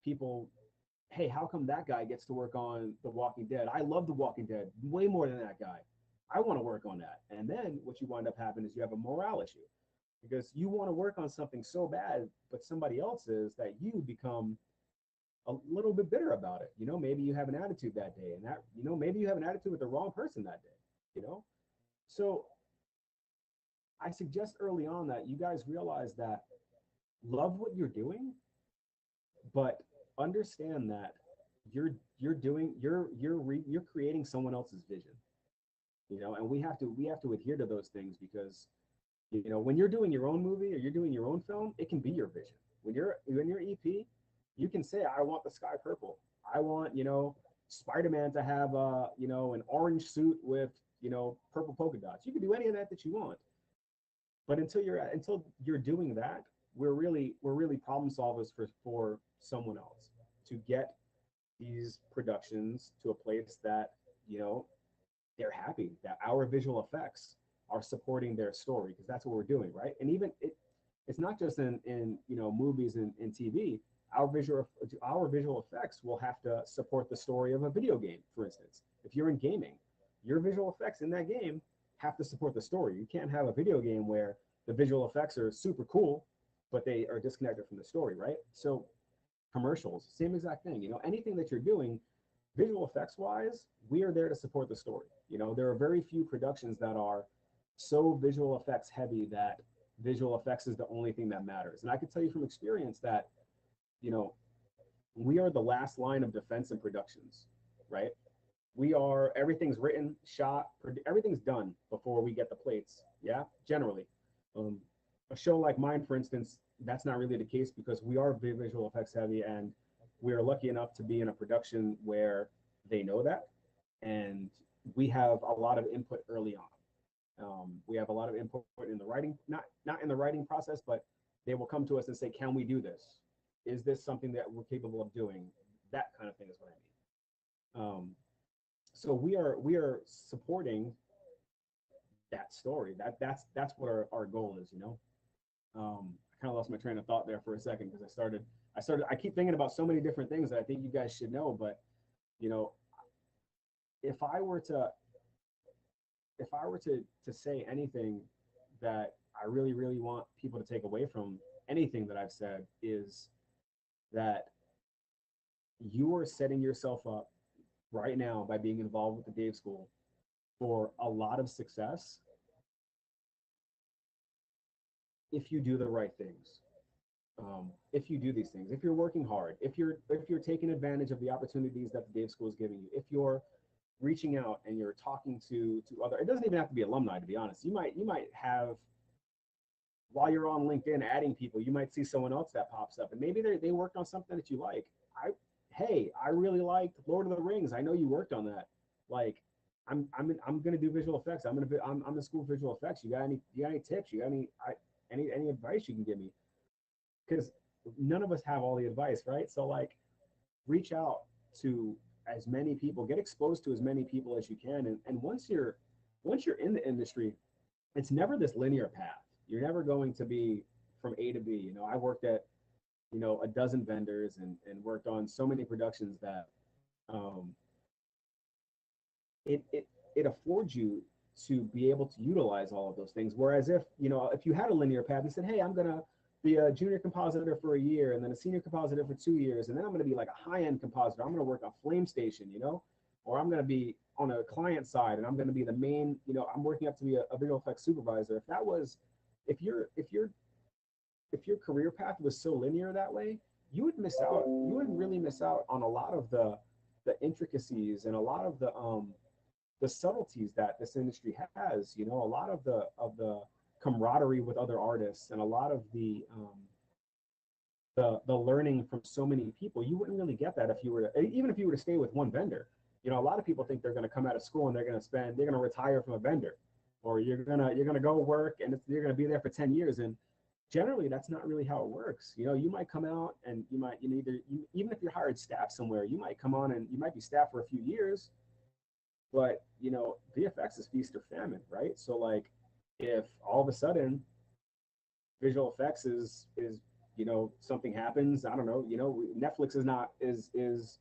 people, hey, how come that guy gets to work on The Walking Dead? I love The Walking Dead way more than that guy. I want to work on that. And then what you wind up happening is you have a morale issue, because you want to work on something so bad, but somebody else is, that you become a little bit bitter about it. Maybe you have an attitude that day, and that, maybe you have an attitude with the wrong person that day, So I suggest early on that you guys realize that, love what you're doing, but understand that you're creating someone else's vision, and we have to adhere to those things, because when you're doing your own movie or you're doing your own film, it can be your vision. When you're EP, you can say, I want the sky purple. I want, Spider-Man to have an orange suit with, purple polka dots. You can do any of that you want. But until you're doing that, we're really problem solvers for someone else, to get these productions to a place that, they're happy, that our visual effects are supporting their story, because that's what we're doing, right? And even it's not just in movies and TV. Our visual effects will have to support the story of a video game, for instance. If you're in gaming, your visual effects in that game have to support the story. You can't have a video game where the visual effects are super cool, but they are disconnected from the story, right? So commercials, same exact thing. Anything that you're doing, visual effects wise, we are there to support the story. There are very few productions that are so visual effects heavy that visual effects is the only thing that matters. And I can tell you from experience that, we are the last line of defense in productions, right? Everything's written, shot, everything's done before we get the plates. Yeah, generally. A show like mine, for instance, that's not really the case, because we are visual effects heavy, and we are lucky enough to be in a production where they know that, and we have a lot of input early on. We have a lot of input in the writing, not in the writing process, but they will come to us and say, can we do this? Is this something that we're capable of doing? That kind of thing is what I mean. So we are supporting that story. That's what our goal is, you know. I kind of lost my train of thought there for a second because I keep thinking about so many different things that I think you guys should know. But you know, if I were to if I were to say anything that I really really want people to take away from anything that I've said is that you are setting yourself up right now by being involved with the Dave School for a lot of success if you do the right things. If you do these things, if you're working hard, if you're taking advantage of the opportunities that the Dave School is giving you, if you're reaching out and you're talking to other, it doesn't even have to be alumni, to be honest. You might have, while you're on LinkedIn adding people, you might see someone else that pops up and maybe they worked on something that you like. I Hey, I really liked Lord of the Rings. I know you worked on that. Like, I'm gonna do visual effects. I'm the school of visual effects. You got any tips? You got any advice you can give me? Because none of us have all the advice, right? So like, reach out to as many people, get exposed to as many people as you can, and once you're in the industry, it's never this linear path. You're never going to be from A to B. You know, I worked at, you know, a dozen vendors and worked on so many productions that um, it affords you to be able to utilize all of those things. Whereas if, you know, if you had a linear path and said, hey, I'm gonna be a junior compositor for a year and then a senior compositor for 2 years, and then I'm gonna be like a high-end compositor. I'm gonna work on Flame Station, you know, or I'm gonna be on a client side and I'm gonna be the main, you know, I'm working up to be a visual effects supervisor. If that was, if your career path was so linear that way, you would miss out. You would really miss out on a lot of the intricacies and a lot of the subtleties that this industry has. You know, a lot of the camaraderie with other artists and a lot of the learning from so many people. You wouldn't really get that if you were, even if you were to stay with one vendor. You know, a lot of people think they're going to come out of school and they're going to retire from a vendor, or you're gonna go work and you're going to be there for 10 years. And generally that's not really how it works. You know, you might come out and you might, you know, even if you're hired staff somewhere, you might come on and you might be staff for a few years, but you know, VFX is feast or famine, right? So like, if all of a sudden visual effects is you know, something happens, I don't know, you know, Netflix is not is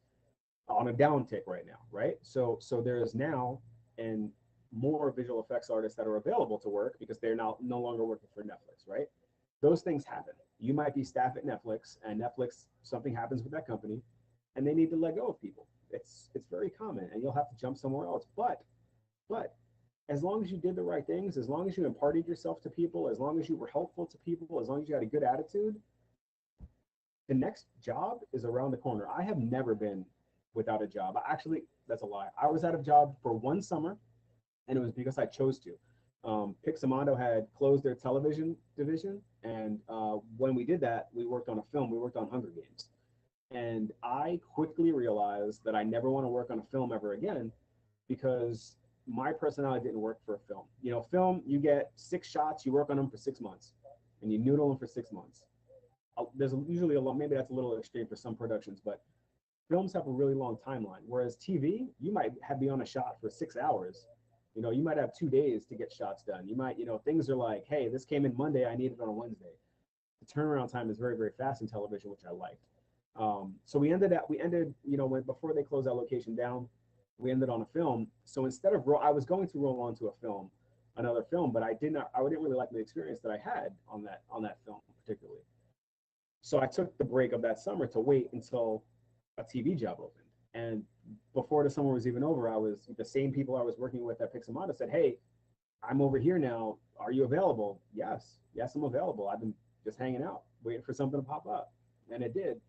on a downtick right now, right? So there is now and more visual effects artists that are available to work because they're now no longer working for Netflix, right? Those things happen. You might be staff at Netflix and Netflix, something happens with that company and they need to let go of people. It's very common and you'll have to jump somewhere else. But as long as you did the right things, as long as you imparted yourself to people, as long as you were helpful to people, as long as you had a good attitude, the next job is around the corner. I have never been without a job. Actually, that's a lie. I was out of job for one summer, and it was because I chose to. Pixamondo had closed their television division, and when we did that, we worked on a film. We worked on Hunger Games, and I quickly realized that I never want to work on a film ever again because my personality didn't work for a film. You know, film, you get 6 shots, you work on them for 6 months, and you noodle them for 6 months. There's usually a lot, maybe that's a little extreme for some productions, but films have a really long timeline. Whereas TV, you might be on a shot for 6 hours. You know, you might have 2 days to get shots done. You might, you know, things are like, hey, this came in Monday, I need it on a Wednesday. The turnaround time is very, very fast in television, which I liked. So we ended, you know, before they closed that location down, we ended on a film. So instead of I was going to roll onto a film, another film, but I didn't really like the experience that I had on that film particularly. So I took the break of that summer to wait until a TV job opened. And before the summer was even over, I was the same people I was working with at Pixamata said, hey, I'm over here now. Are you available? Yes, I'm available. I've been just hanging out, waiting for something to pop up. And it did.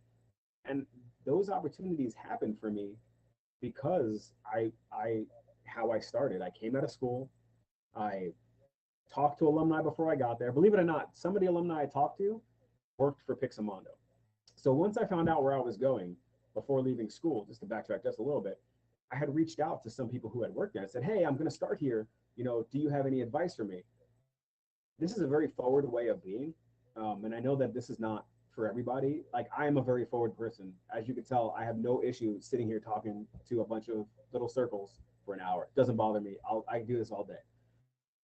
And those opportunities happened for me because how I started. I came out of school. I talked to alumni before I got there. Believe it or not, some of the alumni I talked to worked for Pixamondo. So once I found out where I was going before leaving school, just to backtrack just a little bit, I had reached out to some people who had worked there. I said, hey, I'm going to start here. You know, do you have any advice for me? This is a very forward way of being. And I know that this is not for everybody. Like, I am a very forward person. As you can tell, I have no issue sitting here talking to a bunch of little circles for an hour. It doesn't bother me. I do this all day.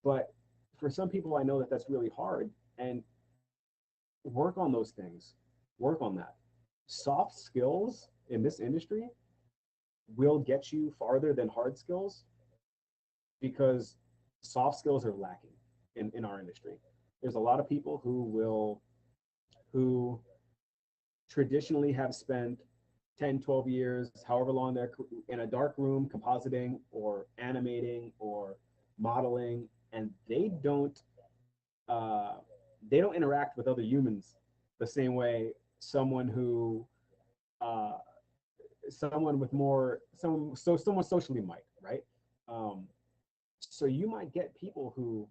But for some people, I know that that's really hard. And work on those things. Work on that. Soft skills in this industry will get you farther than hard skills because soft skills are lacking in our industry. There's a lot of people who traditionally have spent 10, 12 years, however long they're in a dark room compositing or animating or modeling, and uh, they don't interact with other humans the same way someone who uh, someone with more someone socially might, right? Um, so you might get people who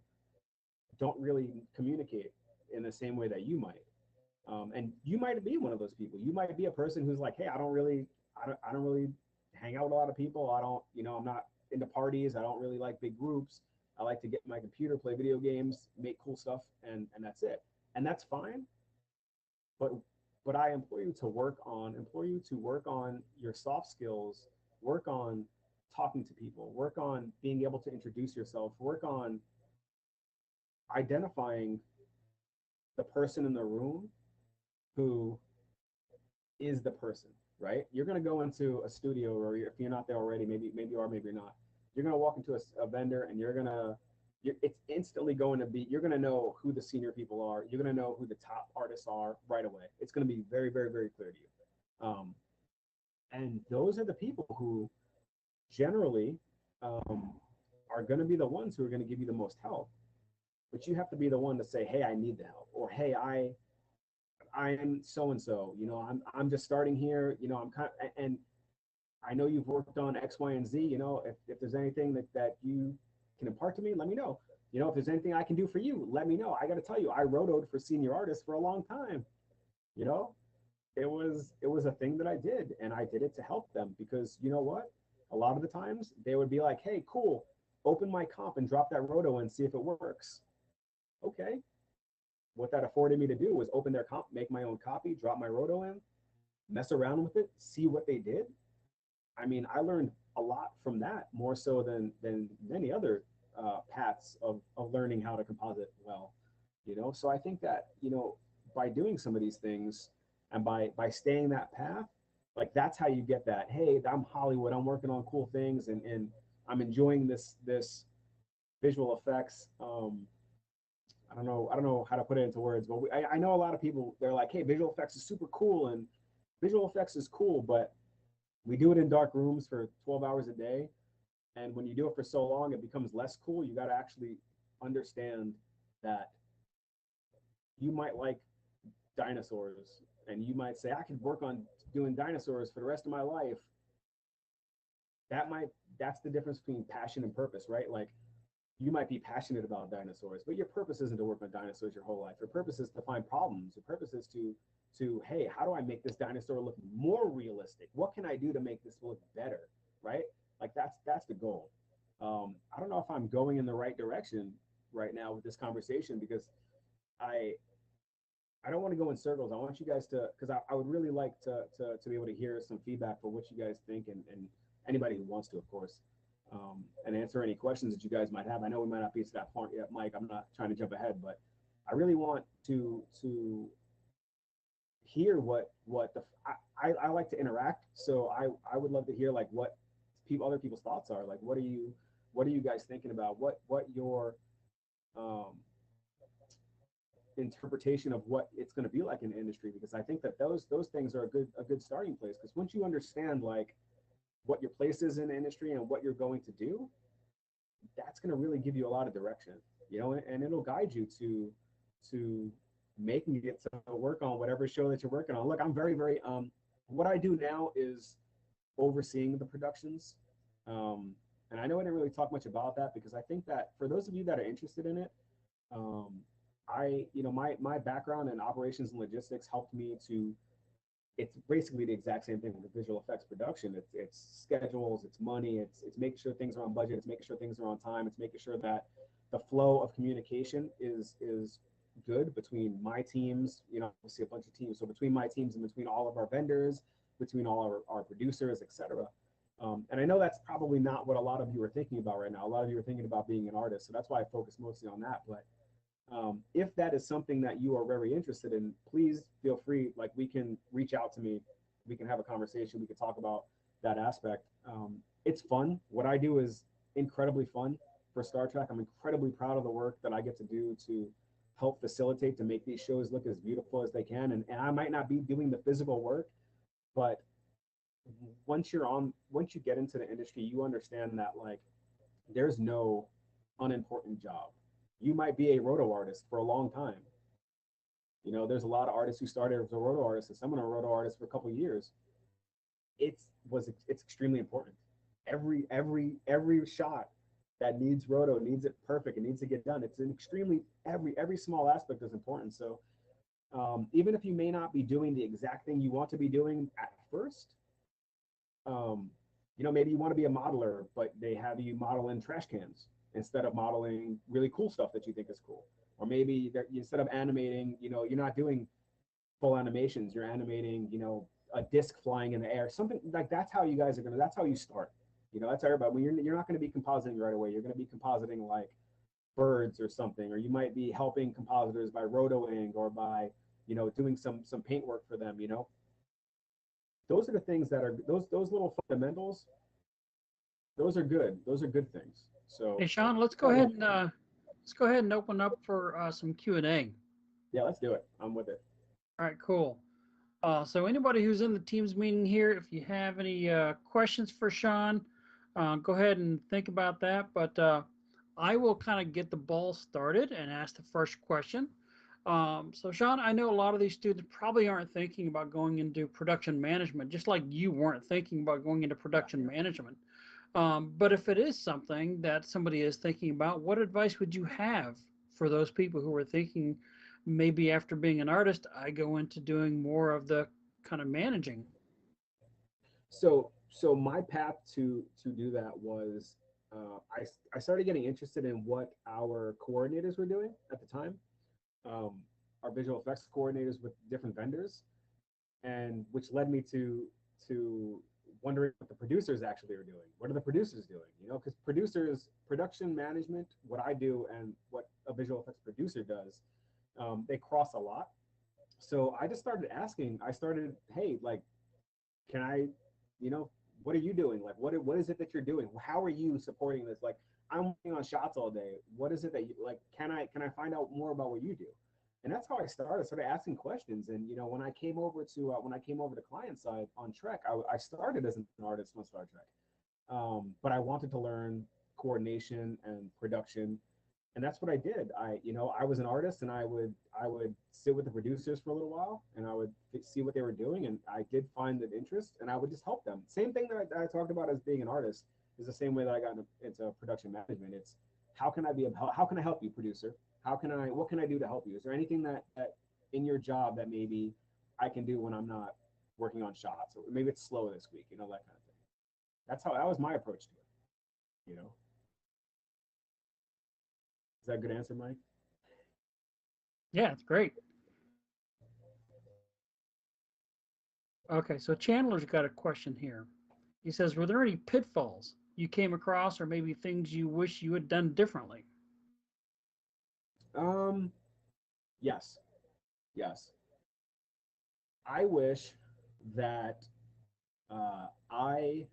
don't really communicate in the same way that you might. And you might be one of those people. You might be a person who's like, hey, I don't really hang out with a lot of people. I don't, I'm not into parties. I don't really like big groups. I like to get in my computer, play video games, make cool stuff, and that's it. And that's fine. But I implore you to work on your soft skills, work on talking to people, work on being able to introduce yourself, work on identifying the person in the room who is the person, right? You're going to go into a studio, or if you're not there already, maybe you are, maybe you're not. You're going to walk into a vendor, and it's instantly going to be, you're going to know who the senior people are. You're going to know who the top artists are right away. It's going to be very, very, very clear to you. And those are the people who generally are going to be the ones who are going to give you the most help. But you have to be the one to say, hey, I need the help, or hey, I am so and so. I'm just starting here. I'm kind of, and I know you've worked on X, Y, and Z. If there's anything that you can impart to me, let me know. If there's anything I can do for you, let me know. I got to tell you, I rotoed for senior artists for a long time. You know, it was a thing that I did, and I did it to help them because you know what? A lot of the times they would be like, "Hey, cool, open my comp and drop that roto and see if it works." Okay, what that afforded me to do was open their comp, make my own copy, drop my roto in, mess around with it, see what they did. I mean, I learned a lot from that, more so than many other paths of learning how to composite well. So I think that by doing some of these things and by staying that path, like that's how you get that. Hey, I'm Hollywood. I'm working on cool things, and I'm enjoying this visual effects. I don't know how to put it into words, but I know a lot of people. They're like, hey, visual effects is super cool, and visual effects is cool, but we do it in dark rooms for 12 hours a day. And when you do it for so long, it becomes less cool. You got to actually understand that you might like dinosaurs and you might say, I could work on doing dinosaurs for the rest of my life. That's the difference between passion and purpose, right? Like you might be passionate about dinosaurs, but your purpose isn't to work on dinosaurs your whole life. Your purpose is to find problems. Your purpose is to hey, how do I make this dinosaur look more realistic? What can I do to make this look better? Right? Like that's the goal. I don't know if I'm going in the right direction right now with this conversation because I I don't want to go in circles. I want you guys to, because I would really like to be able to hear some feedback for what you guys think, and anybody who wants to, of course, and answer any questions that you guys might have. I know we might not be to that point yet, Mike. I'm not trying to jump ahead, but I really want to hear what I like to interact. So I would love to hear like what other people's thoughts are. Like, what are you guys thinking about? What your um, interpretation of what it's going to be like in the industry, because I think that those things are a good starting place, because once you understand like what your place is in the industry and what you're going to do, that's going to really give you a lot of direction, and it'll guide you to making it to work on whatever show that you're working on. Look, I'm very very what I do now is overseeing the productions, and I know I didn't really talk much about that because I think that for those of you that are interested in it, um, my background in operations and logistics helped me to. It's basically the exact same thing with the visual effects production. It's schedules, it's money, it's making sure things are on budget, it's making sure things are on time, it's making sure that the flow of communication is good between my teams. We see a bunch of teams, so between my teams and between all of our vendors, between all our producers, etc. And I know that's probably not what a lot of you are thinking about right now. A lot of you are thinking about being an artist, so that's why I focus mostly on that. But if that is something that you are very interested in, please feel free. Like, we can reach out to me, we can have a conversation, we can talk about that aspect. It's fun. What I do is incredibly fun for Star Trek. I'm incredibly proud of the work that I get to do to help facilitate to make these shows look as beautiful as they can. And I might not be doing the physical work, but once you get into the industry, you understand that, like, there's no unimportant job. You might be a roto artist for a long time. There's a lot of artists who started as a roto artist, and some of them are roto artists for a couple of years. It's extremely important. Every shot that needs roto needs it perfect. It needs to get done. It's an extremely every small aspect is important. So even if you may not be doing the exact thing you want to be doing at first, um, maybe you want to be a modeler, but they have you model in trash cans instead of modeling really cool stuff that you think is cool. Or maybe instead of animating, you're not doing full animations. You're animating, a disc flying in the air, something like that's how you guys are gonna. That's how you start. That's how everybody. When you're not going to be compositing right away. You're going to be compositing like birds or something, or you might be helping compositors by rotoing or by doing some paint work for them. Those are the things that are those little fundamentals. Those are good. Those are good things. Hey, So Shawn, let's go ahead and open up for some Q&A. yeah, let's do it. I'm with it. All right, cool. So anybody who's in the Teams meeting here, if you have any questions for Shawn, go ahead and think about that. But I will kind of get the ball started and ask the first question. So Shawn, I know a lot of these students probably aren't thinking about going into production management, just like you weren't thinking about going into Yeah. production management. But if it is something that somebody is thinking about, what advice would you have for those people who are thinking maybe after being an artist, I go into doing more of the kind of managing? So my path to do that was I started getting interested in what our coordinators were doing at the time, um, our visual effects coordinators with different vendors, and which led me to wondering what the producers actually are doing. What are the producers doing? Because production management, what I do and what a visual effects producer does, they cross a lot. So I just started asking. I started, hey, like, can I, you know, what are you doing? Like, what is it that you're doing? How are you supporting this? Like, I'm working on shots all day. What is it that you like? Can I find out more about what you do? And that's how I started. Started asking questions. And when I came over to client side on Trek, I started as an artist on Star Trek, but I wanted to learn coordination and production, and that's what I did. I was an artist, and I would sit with the producers for a little while, and I would see what they were doing, and I did find an interest, and I would just help them. Same thing that I talked about as being an artist is the same way that I got into production management. It's how can I help you, producer? What can I do to help you? Is there anything that in your job that maybe I can do when I'm not working on shots, or maybe it's slow this week, that kind of thing. That was my approach to it. Is that a good answer, Mike? Yeah, it's great. Okay, so Chandler's got a question here. He says, were there any pitfalls you came across or maybe things you wish you had done differently? Um, yes, yes. I wish that I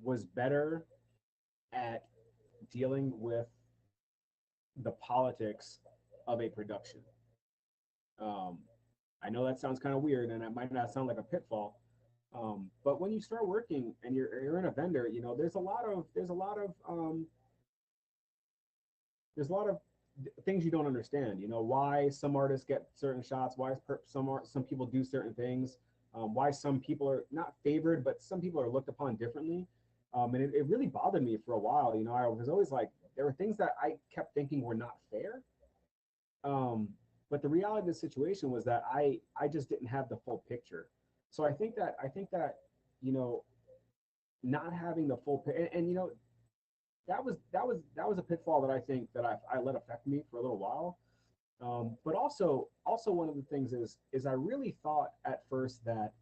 was better at dealing with the politics of a production. Um, I know that sounds kind of weird, and it might not sound like a pitfall, but when you start working and you're in a vendor, there's a lot of things you don't understand. Why some artists get certain shots, why some people do certain things, why some people are not favored, but some people are looked upon differently. And it really bothered me for a while. I was always like, there were things that I kept thinking were not fair. Um, but the reality of the situation was that I just didn't have the full picture. So I think that you know not having the full and that was a pitfall that I think that I let affect me for a little while. But also one of the things is I really thought at first that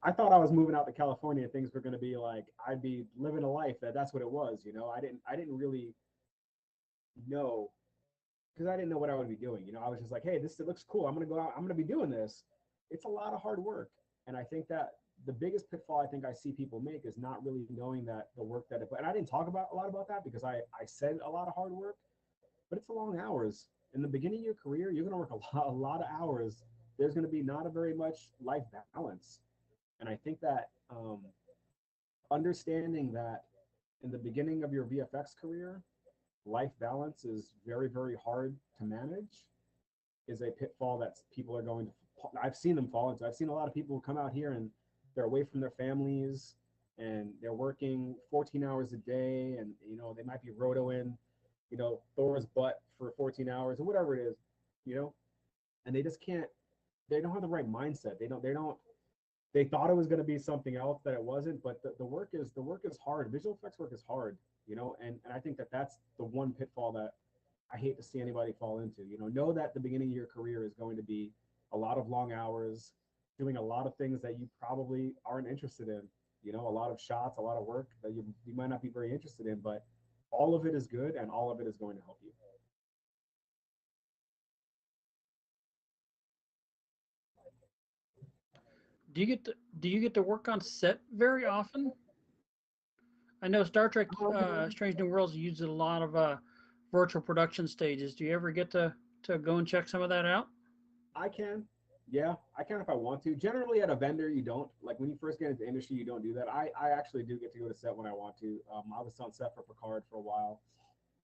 I thought I was moving out to California and things were going to be like I'd be living a life that's what it was. I didn't really know because I didn't know what I would be doing. I was just like, hey, this it looks cool. I'm gonna go out. I'm gonna be doing this. It's a lot of hard work, and I think that the biggest pitfall I think I see people make is not really knowing that the work that it. And I didn't talk about a lot about that because I said a lot of hard work, but it's a long hours. In the beginning of your career, you're gonna work a lot of hours. There's gonna be not a very much life balance, and I think that understanding that in the beginning of your VFX career, life balance is very, very hard to manage is a pitfall that people are going to. I've seen them fall into. I've seen a lot of people who come out here and they're away from their families and they're working 14 hours a day, and they might be rotoing, Thor's butt for 14 hours or whatever it is, you know, and they just can't. They don't have the right mindset. They don't. They don't. They thought it was going to be something else that it wasn't. But the work is hard. Visual effects work is hard, and I think that that's the one pitfall that I hate to see anybody fall into. Know that the beginning of your career is going to be a lot of long hours, doing a lot of things that you probably aren't interested in. A lot of shots, a lot of work that you might not be very interested in, but all of it is good and all of it is going to help you. Do you get to work on set very often? I know Star Trek Um, Strange New Worlds uses a lot of virtual production stages. Do you ever get to go and check some of that out? I can. Yeah, I can if I want to. Generally, at a vendor, you don't. Like when you first get into the industry, you don't do that. I actually do get to go to set when I want to. I was on set for Picard for a while,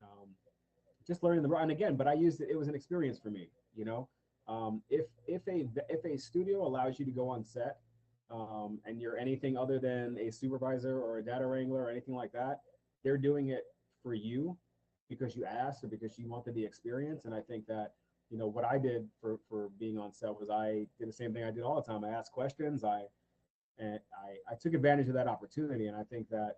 um, just learning the and again, but I used it. It was an experience for me. If a studio allows you to go on set, and you're anything other than a supervisor or a data wrangler or anything like that, they're doing it for you because you asked or because you wanted the experience. And I think that what I did for being on set was I did the same thing I did all the time. I asked questions. I took advantage of that opportunity, and I think that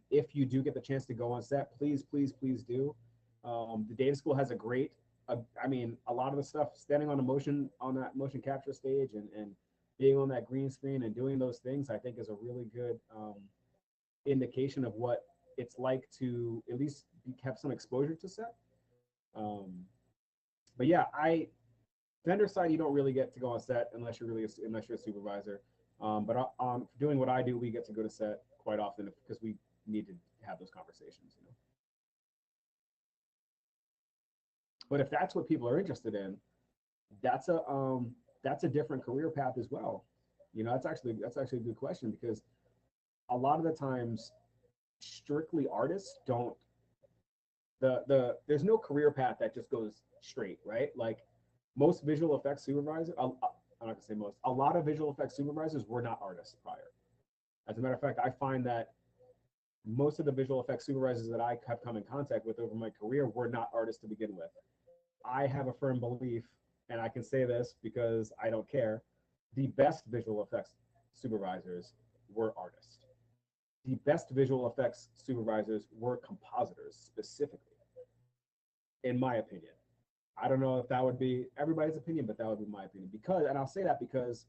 if you do get the chance to go on set, please, please, please do. The data school has a great. I mean, a lot of the stuff standing on that motion capture stage and being on that green screen and doing those things, I think is a really good indication of what it's like to at least have some exposure to set. Um, but yeah, vendor side, you don't really get to go on set unless you're a supervisor. But doing what I do, we get to go to set quite often because we need to have those conversations. But if that's what people are interested in, that's a different career path as well. That's actually a good question because a lot of the times strictly artists don't there's no career path that just goes straight, right? Like most visual effects supervisors, I'm not gonna say most, a lot of visual effects supervisors were not artists prior. As a matter of fact, I find that most of the visual effects supervisors that I have come in contact with over my career were not artists to begin with. I have a firm belief, and I can say this because I don't care, the best visual effects supervisors were artists. The best visual effects supervisors were compositors specifically, in my opinion. I don't know if that would be everybody's opinion, but that would be my opinion. And I'll say that because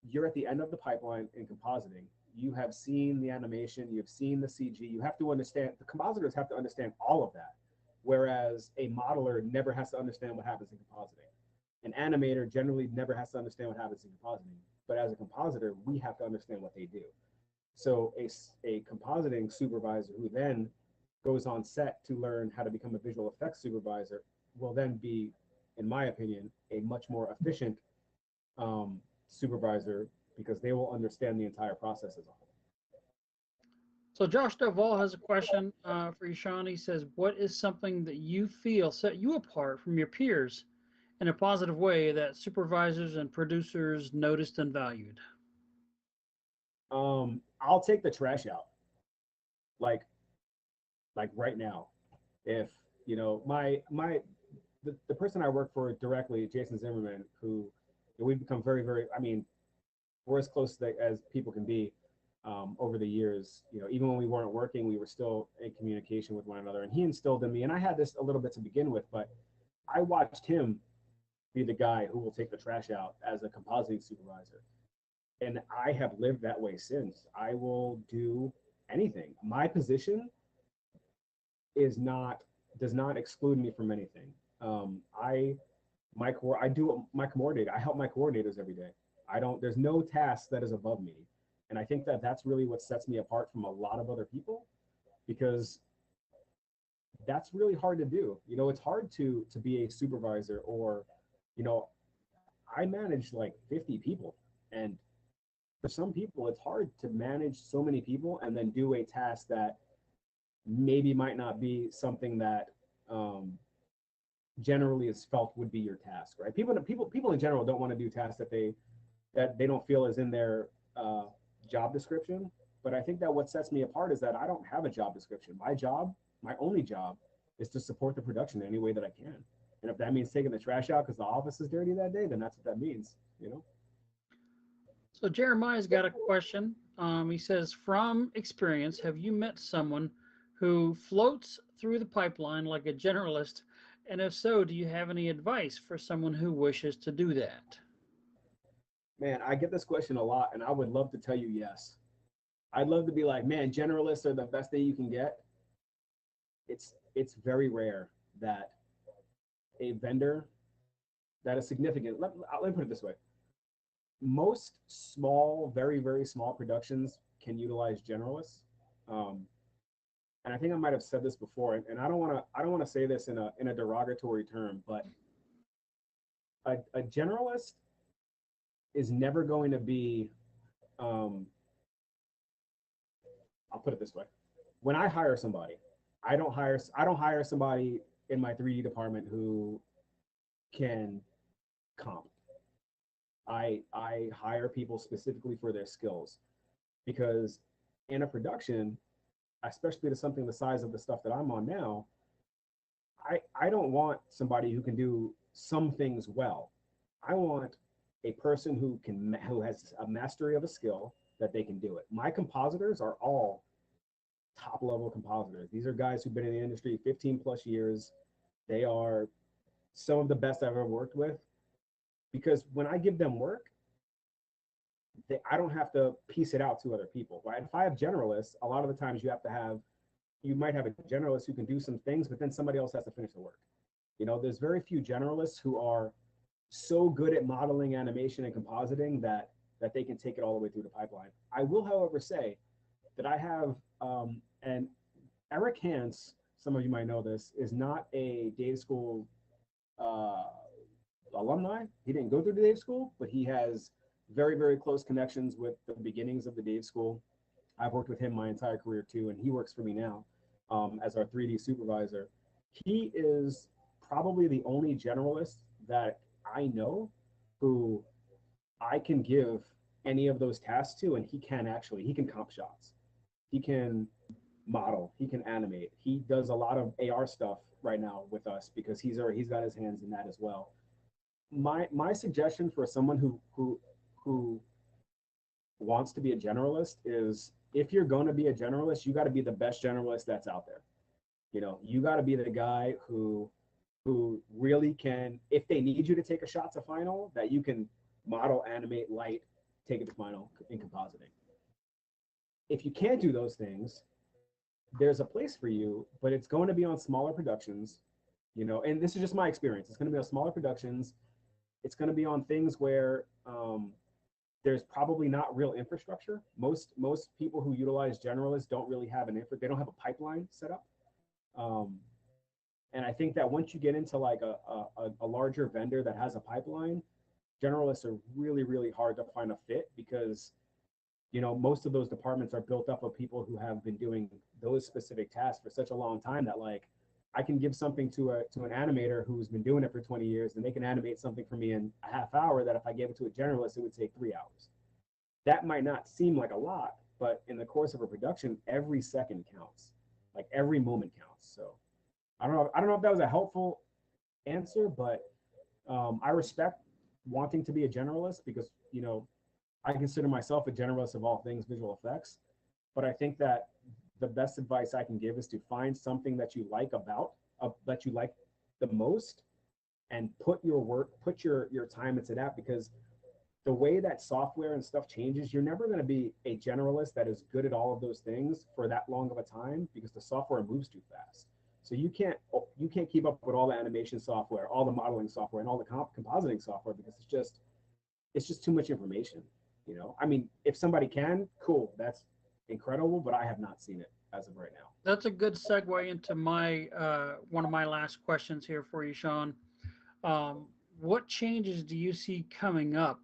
you're at the end of the pipeline in compositing. You have seen the animation, you've seen the CG. You have to understand, the compositors have to understand all of that, whereas a modeler never has to understand what happens in compositing. An animator generally never has to understand what happens in compositing. But as a compositor, we have to understand what they do. So a compositing supervisor who then goes on set to learn how to become a visual effects supervisor will then be, in my opinion, a much more efficient supervisor because they will understand the entire process as a whole. So Josh Duvall has a question for you, Shawn. He says, "What is something that you feel set you apart from your peers in a positive way that supervisors and producers noticed and valued?" I'll take the trash out, like right now. If the person I work for directly, Jason Zimmerman, who we've become very, very. I mean, we're as close as people can be over the years. Even when we weren't working, we were still in communication with one another. And he instilled in me, and I had this a little bit to begin with, but I watched him be the guy who will take the trash out as a compositing supervisor. And I have lived that way since. I will do anything. My position is not does not exclude me from anything. I I do my coordinator. I help my coordinators every day. I don't. There's no task that is above me, and I think that that's really what sets me apart from a lot of other people, because that's really hard to do. You know, it's hard to be a supervisor, or, you know, I manage like 50 people, and for some people it's hard to manage so many people and then do a task that maybe might not be something that um, generally is felt would be your task, right? People in general don't want to do tasks that they don't feel is in their uh, job description. But I think that what sets me apart is that I don't have a job description. My only job, is to support the production in any way that I can. And if that means taking the trash out because the office is dirty that day, then that's what that means, you know? So Jeremiah's got a question. He says, from experience, have you met someone who floats through the pipeline like a generalist? And if so, do you have any advice for someone who wishes to do that? Man, I get this question a lot, and I would love to tell you yes. I'd love to be like, man, generalists are the best thing you can get. It's very rare that a vendor that is significant. Let me put it this way: most small, very very small productions can utilize generalists. Um, and I think I might have said this before, and I don't want to say this in a derogatory term, but a generalist is never going to be. Um, I'll put it this way: when I hire somebody, I don't hire somebody in my 3D department who can comp. I hire people specifically for their skills, because in a production, especially to something the size of the stuff that I'm on now, I don't want somebody who can do some things well. I want a person who has a mastery of a skill that they can do it. My compositors are all top level compositors. These are guys who've been in the industry 15 plus years. They are some of the best I've ever worked with, because when I give them work, I don't have to piece it out to other people, right? If I have generalists, a lot of the times you might have a generalist who can do some things, but then somebody else has to finish the work. You know, there's very few generalists who are so good at modeling, animation, and compositing that they can take it all the way through the pipeline. I will, however, say that I have, and Eric Hans, some of you might know this, is not a Dave School uh, alumni. He didn't go through the Dave School, but he has very, very close connections with the beginnings of the Dave School. I've worked with him my entire career too, and he works for me now as our 3D supervisor. He is probably the only generalist that I know who I can give any of those tasks to, and he can comp shots. He can model, he can animate. He does a lot of AR stuff right now with us because he's got his hands in that as well. My suggestion for someone who wants to be a generalist is, if you're going to be a generalist, you got to be the best generalist that's out there. You know, you got to be the guy who really can, if they need you to take a shot to final, that you can model, animate, light, take it to final in compositing. If you can't do those things, there's a place for you, but it's going to be on smaller productions, you know, and this is just my experience. It's going to be on smaller productions. It's going to be on things where there's probably not real infrastructure. Most people who utilize generalists don't really have they don't have a pipeline set up. Um, and I think that once you get into like a larger vendor that has a pipeline, generalists are really, really hard to find a fit, because, you know, most of those departments are built up of people who have been doing those specific tasks for such a long time that, like, I can give something to an animator who's been doing it for 20 years, and they can animate something for me in a half hour that if I gave it to a generalist, it would take 3 hours. That might not seem like a lot, but in the course of a production, every second counts. Like every moment counts. So I don't know if that was a helpful answer, but I respect wanting to be a generalist, because, you know, I consider myself a generalist of all things visual effects. But I think that the best advice I can give is to find something that you like that you like the most, and put your time into that, because the way that software and stuff changes, you're never going to be a generalist that is good at all of those things for that long of a time because the software moves too fast. So you can't keep up with all the animation software, all the modeling software, and all the compositing software because it's just too much information. I mean, if somebody can, cool, that's incredible, but I have not seen it as of right now. That's a good segue into my one of my last questions here for you, Shawn. Um, what changes do you see coming up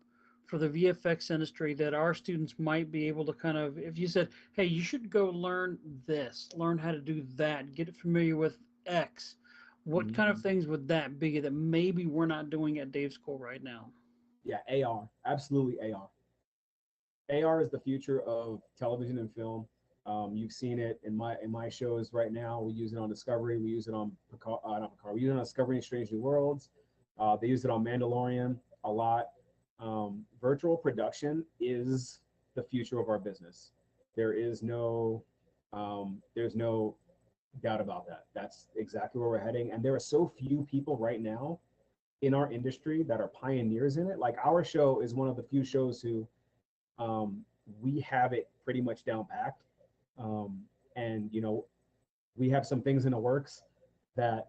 for the VFX industry that our students might be able to kind of, if you said, hey, you should go learn this, learn how to do that, get familiar with X, what kind of Mhm. things would that be that maybe we're not doing at Dave's School right now? Yeah, AR, absolutely AR. AR is the future of television and film. You've seen it in my shows right now. We use it on Discovery. We use it on Picard, not Picard. We use it on Discovery and Strange New Worlds. They use it on Mandalorian a lot. Virtual production is the future of our business. There is no, there's no doubt about that. That's exactly where we're heading. And there are so few people right now in our industry that are pioneers in it. Like our show is one of the few shows who um, we have it pretty much down packed. Um, and we have some things in the works that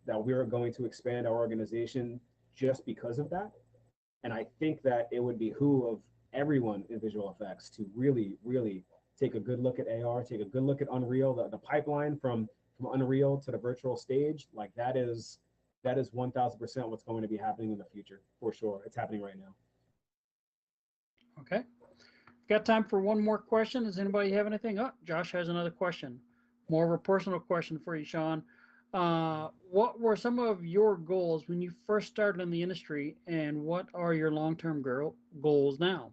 we're going to expand our organization just because of that. And I think that it would behoove of everyone in visual effects to really, really take a good look at AR, take a good look at Unreal, the pipeline from Unreal to the virtual stage. Like that is 1000% what's going to be happening in the future for sure. It's happening right now. Okay. Got time for one more question. Does anybody have anything? Oh, Josh has another question. More of a personal question for you, Shawn. What were some of your goals when you first started in the industry, and what are your long-term goals now?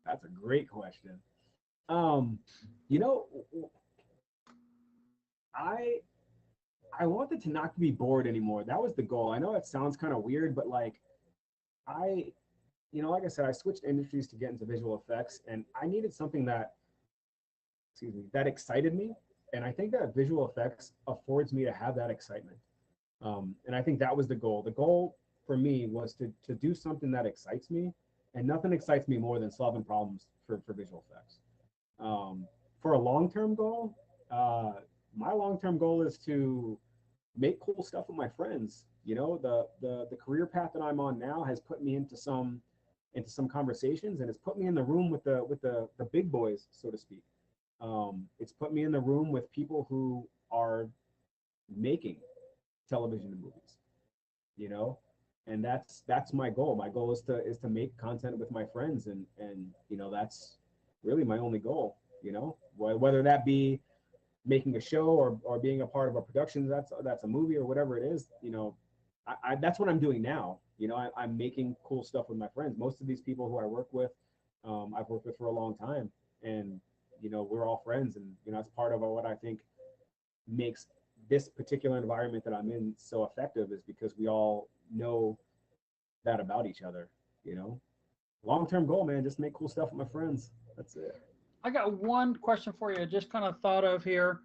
That's a great question. Um, you know, I I wanted to not be bored anymore. That was the goal. I know that sounds kind of weird, but like I, like I said, I switched industries to get into visual effects, and I needed something that, excuse me, that excited me. And I think that visual effects affords me to have that excitement. And I think that was the goal. The goal for me was to do something that excites me, and nothing excites me more than solving problems for visual effects. Um, for a long-term goal, uh, my long-term goal is to make cool stuff with my friends. The career path that I'm on now has put me into some conversations, and it's put me in the room with the big boys, so to speak. It's put me in the room with people who are making television and movies. You know, and that's my goal. My goal is to make content with my friends, and that's really my only goal. Whether that be making a show or being a part of a production that's a movie or whatever it is. That's what I'm doing now. I'm making cool stuff with my friends. Most of these people who I work with, I've worked with for a long time, and we're all friends, and it's part of what I think makes this particular environment that I'm in so effective is because we all know that about each other. You know, long-term goal, man, just make cool stuff with my friends. That's it. I got one question for you. I just kind of thought of here.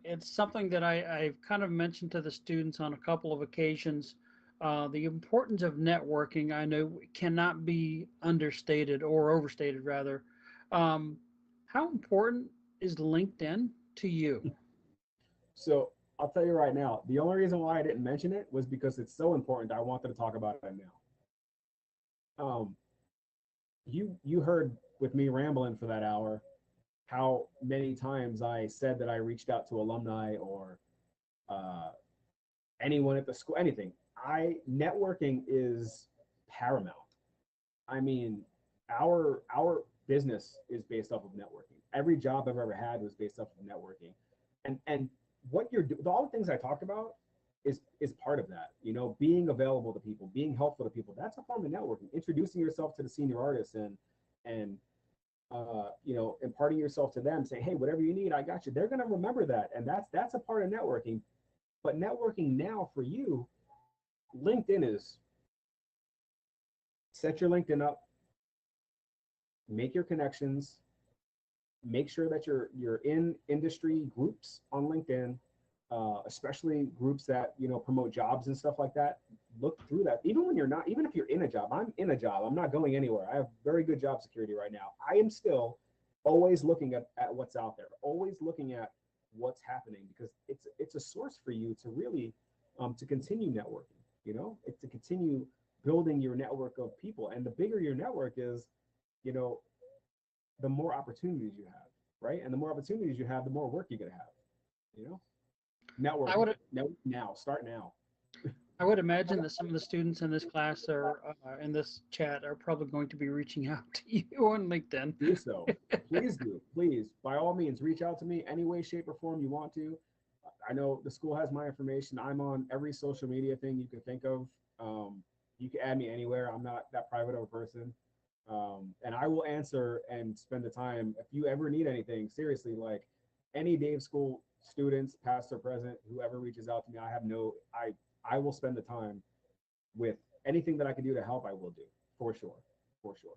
It's something that I've kind of mentioned to the students on a couple of occasions. The importance of networking, I know, cannot be understated or overstated, rather. Um, how important is LinkedIn to you? So I'll tell you right now, the only reason why I didn't mention it was because it's so important. I wanted to talk about it now. You heard with me rambling for that hour how many times I said that I reached out to alumni or uh, anyone at the school, anything. I networking is paramount. I mean, our business is based off of networking. Every job I've ever had was based off of networking, and what you're doing, all the things I talked about is part of that. Being available to people, being helpful to people. That's a form of networking. Introducing yourself to the senior artists and imparting yourself to them, saying, hey, whatever you need, I got you. They're gonna remember that, and that's a part of networking. But networking now for you, LinkedIn is set your LinkedIn up, make your connections, make sure that you're in industry groups on LinkedIn. especially groups that promote jobs and stuff like that. Look through that. Even when you're not, even if you're in a job, I'm in a job. I'm not going anywhere. I have very good job security right now. I am still always looking at what's out there, always looking at what's happening, because it's a source for you to really to continue networking. It's to continue building your network of people, and the bigger your network is, you know, the more opportunities you have, right? And the more opportunities you have, the more work you're gonna have. You know, I networking. would Network now. Start now. I would imagine that some of the students in this class are in this chat are probably going to be reaching out to you on LinkedIn. Do so. Please do. Please, by all means, reach out to me any way, shape, or form you want to. I know the school has my information. I'm on every social media thing you can think of. You can add me anywhere. I'm not that private of a person. And I will answer and spend the time if you ever need anything. Seriously, like any Dave School students, past or present, whoever reaches out to me, I will spend the time with anything that I can do to help. I will do, for sure, for sure.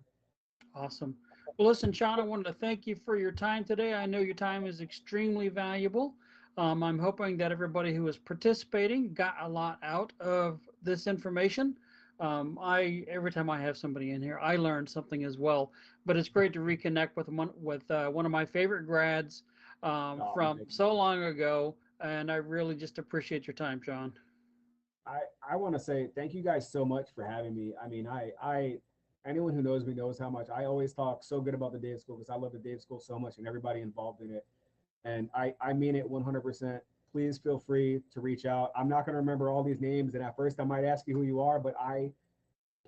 Awesome. Well, listen, Shawn, I wanted to thank you for your time today. I know your time is extremely valuable. I'm hoping that everybody who is participating got a lot out of this information. Every time I have somebody in here, I learn something as well. But it's great to reconnect with one of my favorite grads from so long ago, and I really just appreciate your time, Shawn. I want to say thank you guys so much for having me. I mean, anyone who knows me knows how much I always talk so good about the Dave School, because I love the Dave School so much and everybody involved in it. And I mean it 100%. Please feel free to reach out. I'm not going to remember all these names, and at first I might ask you who you are, but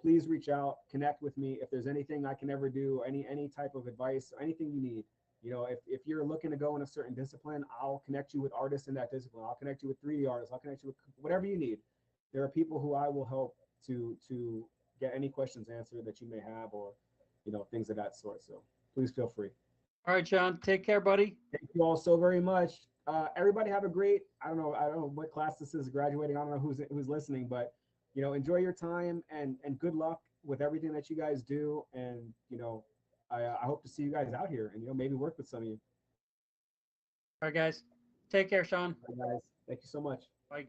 please reach out, connect with me. If there's anything I can ever do, any type of advice, anything you need. If you're looking to go in a certain discipline, I'll connect you with artists in that discipline. I'll connect you with 3D artists. I'll connect you with whatever you need. There are people who I will help to get any questions answered that you may have, or things of that sort. So please feel free. All right, Shawn, take care, buddy. Thank you all so very much. Everybody have a great, I don't know what class this is, graduating. I don't know who's listening, but enjoy your time, and good luck with everything that you guys do. And I hope to see you guys out here, and maybe work with some of you. All right, guys. Take care, Shawn. Bye, guys. Thank you so much. Bye.